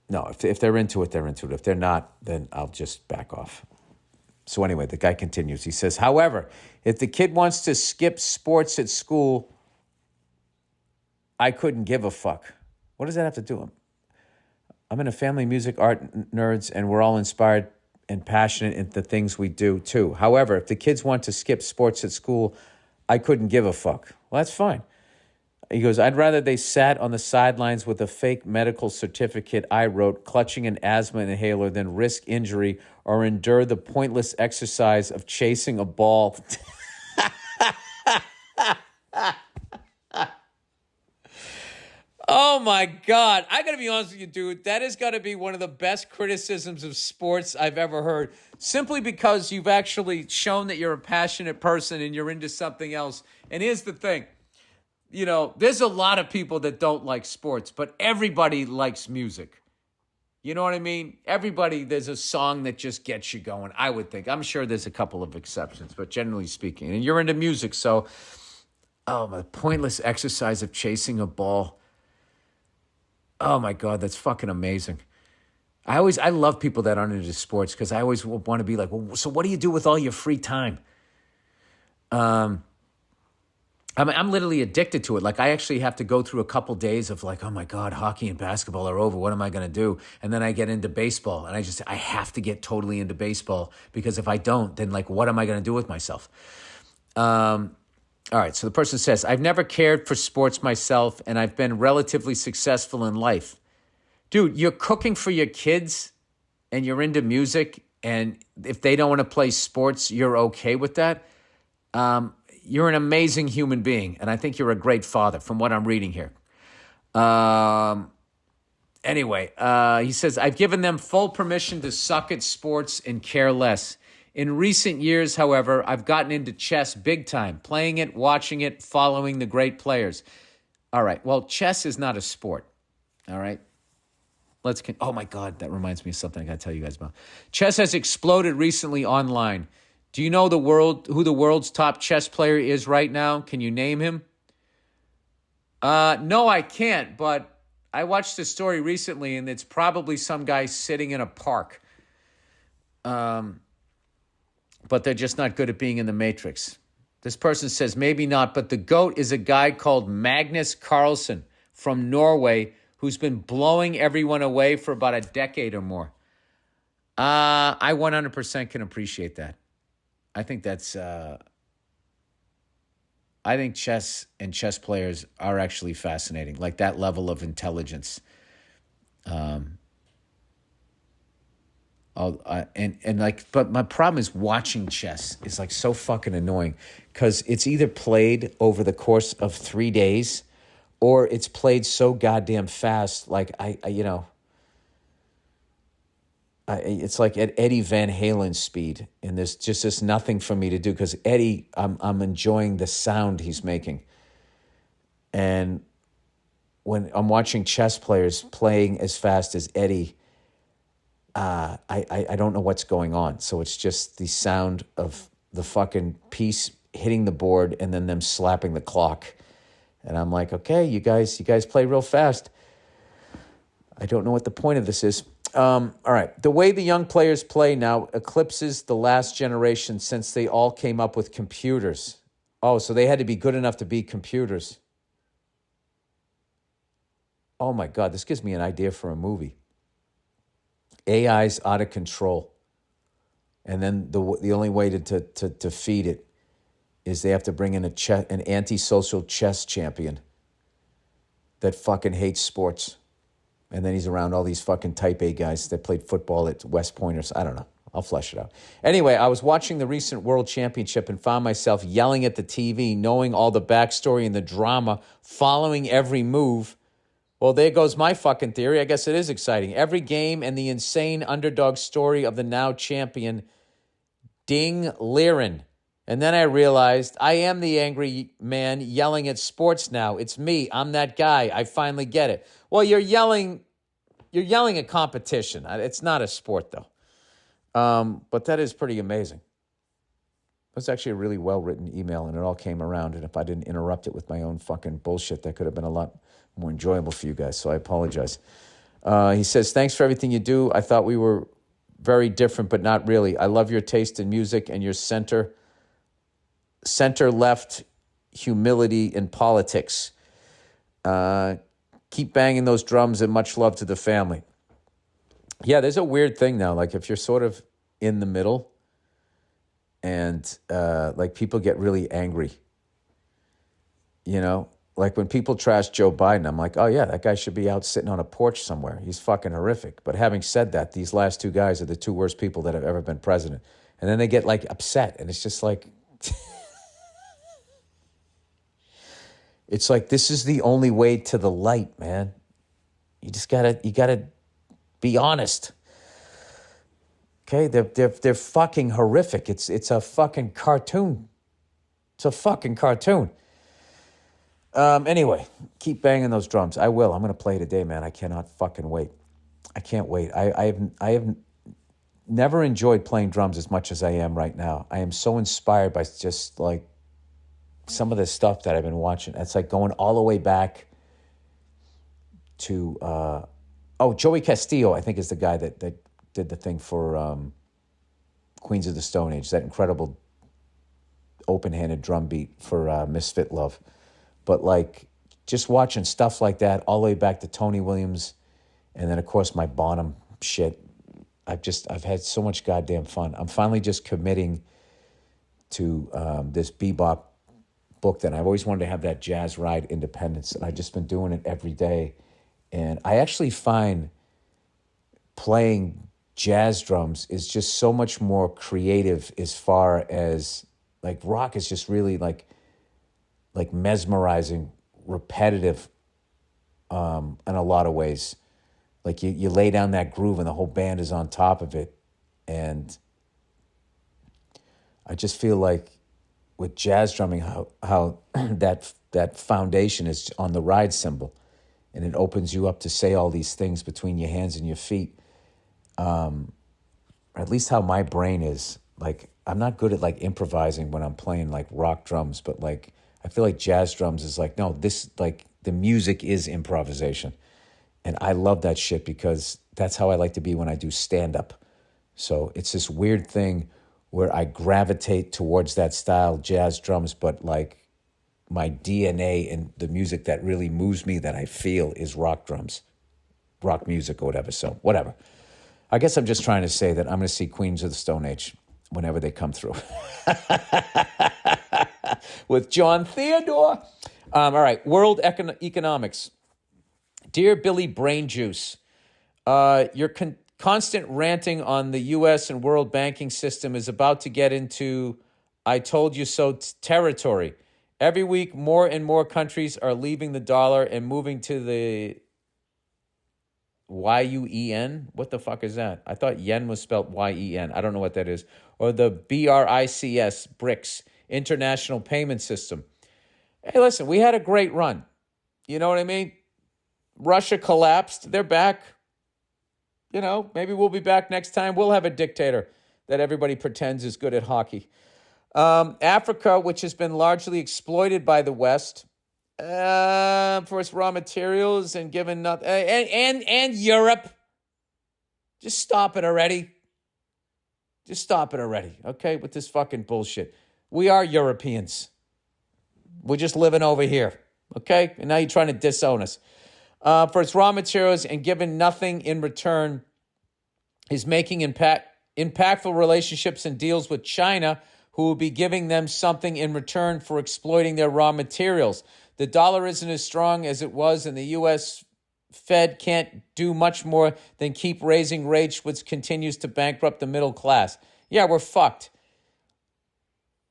if they're into it, they're into it. If they're not, then I'll just back off. So anyway, the guy continues. He says, however, if the kid wants to skip sports at school, I couldn't give a fuck. What does that have to do? I'm in a family of music, art nerds, and we're all inspired and passionate in the things we do, too. However, if the kids want to skip sports at school, I couldn't give a fuck. Well, that's fine. He goes, I'd rather they sat on the sidelines with a fake medical certificate I wrote, clutching an asthma inhaler, than risk injury or endure the pointless exercise of chasing a ball. Oh, my God. I got to be honest with you, dude. That has got to be one of the best criticisms of sports I've ever heard, simply because you've actually shown that you're a passionate person and you're into something else. And here's the thing. There's a lot of people that don't like sports, but everybody likes music. You know what I mean? There's a song that just gets you going, I would think. I'm sure there's a couple of exceptions, but generally speaking. And you're into music, so, the pointless exercise of chasing a ball. Oh, my God, that's fucking amazing. I love people that aren't into sports because I always want to be like, well, so what do you do with all your free time? I'm literally addicted to it. Like, I actually have to go through a couple days of like, oh, my God, hockey and basketball are over. What am I going to do? And then I get into baseball, and I have to get totally into baseball because if I don't, then like, what am I going to do with myself? All right, so the person says, I've never cared for sports myself, and I've been relatively successful in life. Dude, you're cooking for your kids, and you're into music, and if they don't want to play sports, you're okay with that? You're an amazing human being, and I think you're a great father, from what I'm reading here. Anyway, he says, I've given them full permission to suck at sports and care less. In recent years, however, I've gotten into chess big time, playing it, watching it, following the great players. All right, well, chess is not a sport, all right? Oh my God, that reminds me of something I got to tell you guys about. Chess has exploded recently online. Do you know who the world's top chess player is right now? Can you name him? No, I can't, but I watched this story recently, and it's probably some guy sitting in a park. But they're just not good at being in the Matrix. This person says, maybe not, but the GOAT is a guy called Magnus Carlsen from Norway who's been blowing everyone away for about a decade or more. I 100% can appreciate that. I think I think chess and chess players are actually fascinating, like that level of intelligence. But my problem is watching chess is like so fucking annoying because it's either played over the course of 3 days or it's played so goddamn fast. Like it's like at Eddie Van Halen speed, and there's just nothing for me to do because Eddie, I'm enjoying the sound he's making. And when I'm watching chess players playing as fast as Eddie, I don't know what's going on. So it's just the sound of the fucking piece hitting the board and then them slapping the clock. And I'm like, okay, you guys play real fast. I don't know what the point of this is. All right. The way the young players play now eclipses the last generation since they all came up with computers. Oh, so they had to be good enough to beat computers. Oh my God, this gives me an idea for a movie. AI's out of control. And then the only way to feed it is they have to bring in an antisocial chess champion that fucking hates sports. And then he's around all these fucking type A guys that played football at West Pointers. I don't know. I'll flesh it out. Anyway, I was watching the recent World Championship and found myself yelling at the TV, knowing all the backstory and the drama, following every move. Well, there goes my fucking theory. I guess it is exciting. Every game and the insane underdog story of the now champion, Ding Liren. And then I realized I am the angry man yelling at sports now. It's me. I'm that guy. I finally get it. Well, you're yelling at competition. It's not a sport, though. But that is pretty amazing. It was actually a really well-written email, and it all came around. And if I didn't interrupt it with my own fucking bullshit, that could have been a lot more enjoyable for you guys. So I apologize. He says, thanks for everything you do. I thought we were very different, but not really. I love your taste in music and your center-left humility in politics. Keep banging those drums and much love to the family. Yeah, there's a weird thing now. Like if you're sort of in the middle and like people get really angry, you know, like when people trash Joe Biden, I'm like, oh yeah, that guy should be out sitting on a porch somewhere. He's fucking horrific. But having said that, these last two guys are the two worst people that have ever been president. And then they get like upset and it's just like, it's like, this is the only way to the light, man. You gotta be honest. Okay, they're fucking horrific. It's a fucking cartoon. It's a fucking cartoon. Anyway, keep banging those drums. I will. I'm gonna play today, man. I cannot fucking wait. I can't wait. I have never enjoyed playing drums as much as I am right now. I am so inspired by just like some of the stuff that I've been watching. It's like going all the way back to Joey Castillo, I think is the guy that did the thing for Queens of the Stone Age, that incredible open-handed drum beat for Misfit Love. But like just watching stuff like that all the way back to Tony Williams, and then of course my Bonham shit. I've had so much goddamn fun. I'm finally just committing to this bebop book that I've always wanted to have, that Jazz Ride Independence, and I've just been doing it every day. And I actually find playing jazz drums is just so much more creative as far as like rock is just really like mesmerizing, repetitive in a lot of ways. Like you lay down that groove and the whole band is on top of it. And I just feel like with jazz drumming, how that foundation is on the ride cymbal, and it opens you up to say all these things between your hands and your feet. Or at least how my brain is. Like, I'm not good at like improvising when I'm playing like rock drums, but like I feel like jazz drums is like, no, this, like, the music is improvisation. And I love that shit because that's how I like to be when I do stand-up. So it's this weird thing where I gravitate towards that style, jazz drums, but like my DNA and the music that really moves me, that I feel, is rock drums, rock music or whatever. So whatever. I guess I'm just trying to say that I'm going to see Queens of the Stone Age whenever they come through. With John Theodore. All right, world economics. Dear Billy Brain Juice, your constant ranting on the U.S. and world banking system is about to get into I told you so territory. Every week, more and more countries are leaving the dollar and moving to the YUEN? What the fuck is that? I thought yen was spelled YEN. I don't know what that is. Or the BRICS, International Payment System. Hey, listen, we had a great run. You know what I mean? Russia collapsed. They're back. You know, maybe we'll be back next time. We'll have a dictator that everybody pretends is good at hockey. Africa, which has been largely exploited by the West for its raw materials and given nothing, and Europe. Just stop it already. Just stop it already, okay, with this fucking bullshit. We are Europeans. We're just living over here, okay? And now you're trying to disown us. For its raw materials and given nothing in return, is making impactful relationships and deals with China, who will be giving them something in return for exploiting their raw materials. The dollar isn't as strong as it was, and the U.S. Fed can't do much more than keep raising rates, which continues to bankrupt the middle class. Yeah, we're fucked.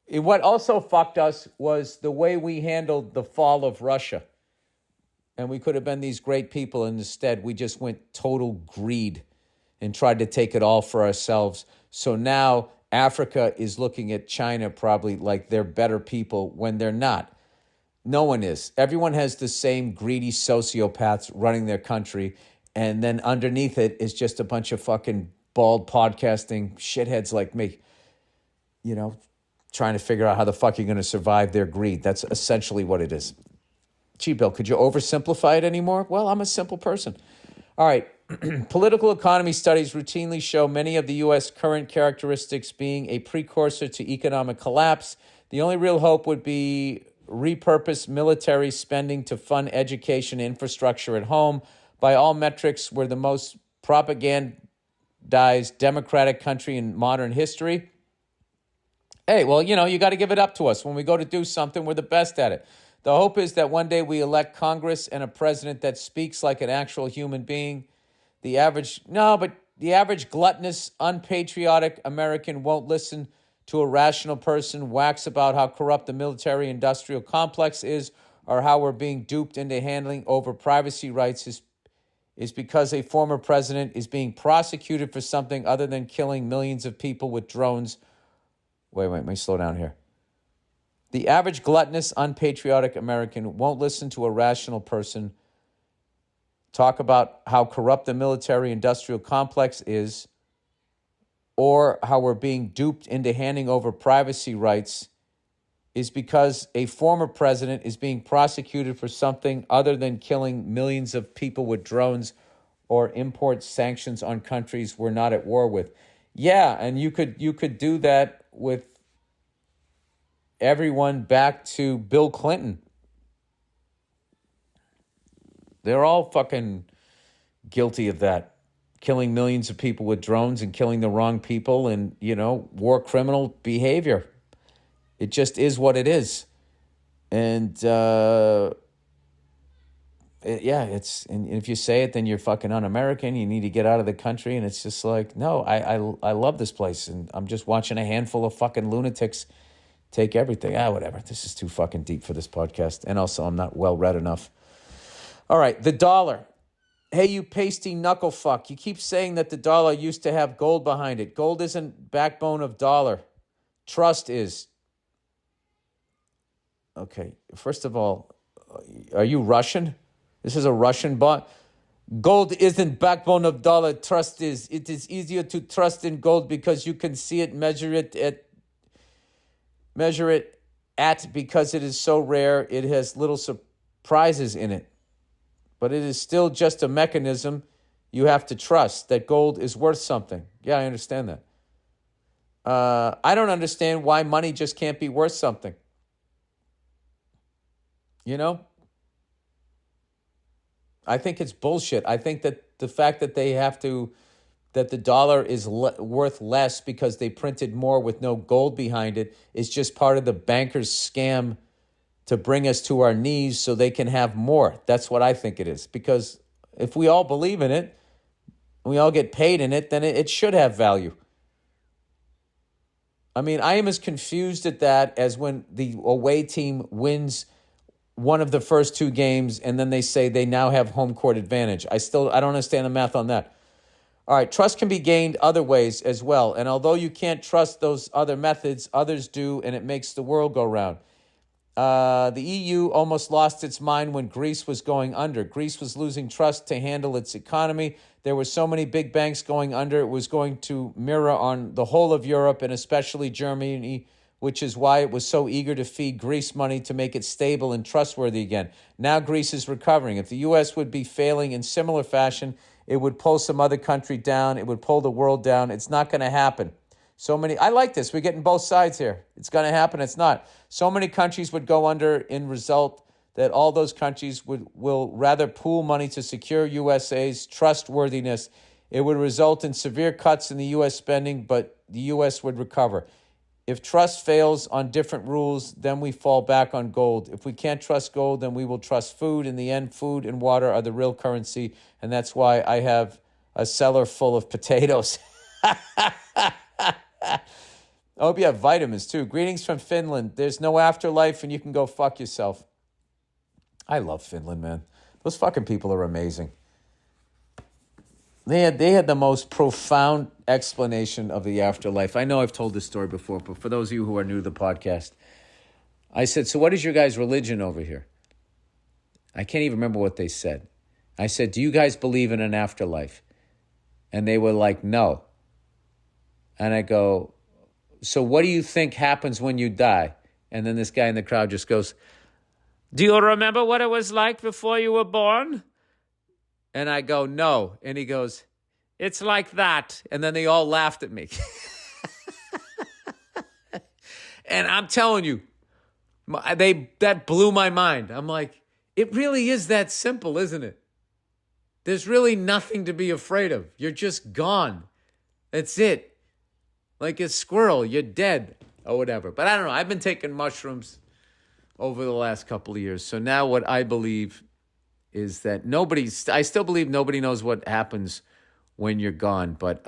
What also fucked us was the way we handled the fall of Russia. And we could have been these great people, and instead we just went total greed and tried to take it all for ourselves. So now Africa is looking at China probably like they're better people when they're not. No one is. Everyone has the same greedy sociopaths running their country, and then underneath it is just a bunch of fucking bald podcasting shitheads like me, you know, trying to figure out how the fuck you're going to survive their greed. That's essentially what it is. Gee, Bill, could you oversimplify it anymore? Well, I'm a simple person. All right. Political economy studies routinely show many of the U.S. current characteristics being a precursor to economic collapse. The only real hope would be repurpose military spending to fund education infrastructure at home. By all metrics, we're the most propagandized democratic country in modern history. Hey, well, you know, you got to give it up to us. When we go to do something, we're the best at it. The hope is that one day we elect Congress and a president that speaks like an actual human being. The average gluttonous, unpatriotic American won't listen to a rational person wax about how corrupt the military-industrial complex is, or how we're being duped into handing over privacy rights is because a former president is being prosecuted for something other than killing millions of people with drones. Wait, let me slow down here. The average gluttonous, unpatriotic American won't listen to a rational person talk about how corrupt the military-industrial complex is, or how we're being duped into handing over privacy rights, is because a former president is being prosecuted for something other than killing millions of people with drones or import sanctions on countries we're not at war with. Yeah, and you could do that with everyone back to Bill Clinton. They're all fucking guilty of that. Killing millions of people with drones and killing the wrong people and, you know, war criminal behavior. It just is what it is. And, and if you say it, then you're fucking un-American. You need to get out of the country. And it's just like, no, I love this place. And I'm just watching a handful of fucking lunatics take everything. Whatever. This is too fucking deep for this podcast. And also, I'm not well-read enough. All right, the dollar. Hey, you pasty knuckle fuck. You keep saying that the dollar used to have gold behind it. Gold isn't backbone of dollar. trust is, okay, first of all, are you Russian? This is a Russian bot. Gold isn't backbone of dollar. Trust is. It is easier to trust in gold because you can see it, measure it at because it is so rare. It has little surprises in it. But it is still just a mechanism you have to trust that gold is worth something. Yeah, I understand that. I don't understand why money just can't be worth something. You know? I think it's bullshit. I think that the fact that that the dollar is worth less because they printed more with no gold behind it is just part of the bankers' scam to bring us to our knees so they can have more. That's what I think it is. Because if we all believe in it, we all get paid in it, then it should have value. I mean, I am as confused at that as when the away team wins one of the first two games, and then they say they now have home court advantage. I don't understand the math on that. All right, trust can be gained other ways as well. And although you can't trust those other methods, others do, and it makes the world go round. The EU almost lost its mind when Greece was going under. Greece was losing trust to handle its economy. There were so many big banks going under, it was going to mirror on the whole of Europe and especially Germany, which is why it was so eager to feed Greece money to make it stable and trustworthy again. Now Greece is recovering. If the U.S. would be failing in similar fashion, it would pull some other country down. It would pull the world down. It's not going to happen. I like this. We're getting both sides here. It's going to happen. It's not. So many countries would go under in result that all those countries will rather pool money to secure USA's trustworthiness. It would result in severe cuts in the U.S. spending, but the U.S. would recover. If trust fails on different rules, then we fall back on gold. If we can't trust gold, then we will trust food. In the end, food and water are the real currency, and that's why I have a cellar full of potatoes. I hope you have vitamins, too. Greetings from Finland. There's no afterlife, and you can go fuck yourself. I love Finland, man. Those fucking people are amazing. They had the most profound explanation of the afterlife. I know I've told this story before, but for those of you who are new to the podcast, I said, so what is your guys' religion over here? I can't even remember what they said. I said, do you guys believe in an afterlife? And they were like, no. And I go, so what do you think happens when you die? And then this guy in the crowd just goes, do you remember what it was like before you were born? And I go, no. And he goes, it's like that. And then they all laughed at me. And I'm telling you, that blew my mind. I'm like, it really is that simple, isn't it? There's really nothing to be afraid of. You're just gone. That's it. Like a squirrel, you're dead or whatever. But I don't know. I've been taking mushrooms over the last couple of years. So now what I believe is that I still believe nobody knows what happens when you're gone. But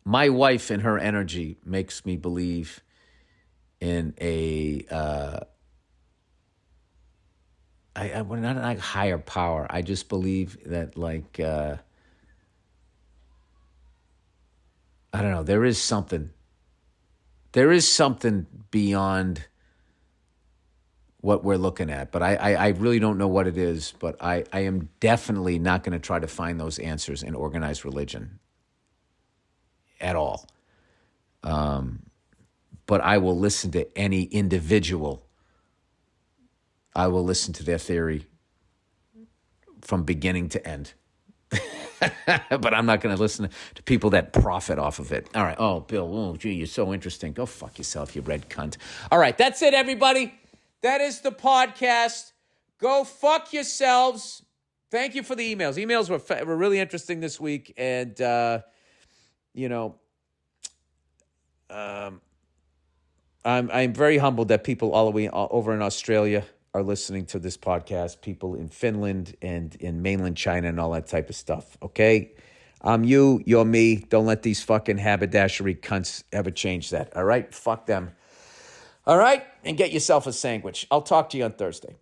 my wife and her energy makes me believe in not a higher power. I just believe that I don't know, there is something beyond what we're looking at, but I really don't know what it is, but I am definitely not going to try to find those answers in organized religion at all. But I will listen to any individual. I will listen to their theory from beginning to end. But I'm not going to listen to people that profit off of it. All right. Oh, Bill, oh, gee, you're so interesting. Go fuck yourself, you red cunt. All right, that's it, everybody. That is the podcast. Go fuck yourselves. Thank you for the emails. Emails were really interesting this week. And, I'm very humbled that people all the way over in Australia are listening to this podcast, people in Finland and in mainland China and all that type of stuff, okay? I'm you, you're me. Don't let these fucking haberdashery cunts ever change that, all right? Fuck them. All right? And get yourself a sandwich. I'll talk to you on Thursday.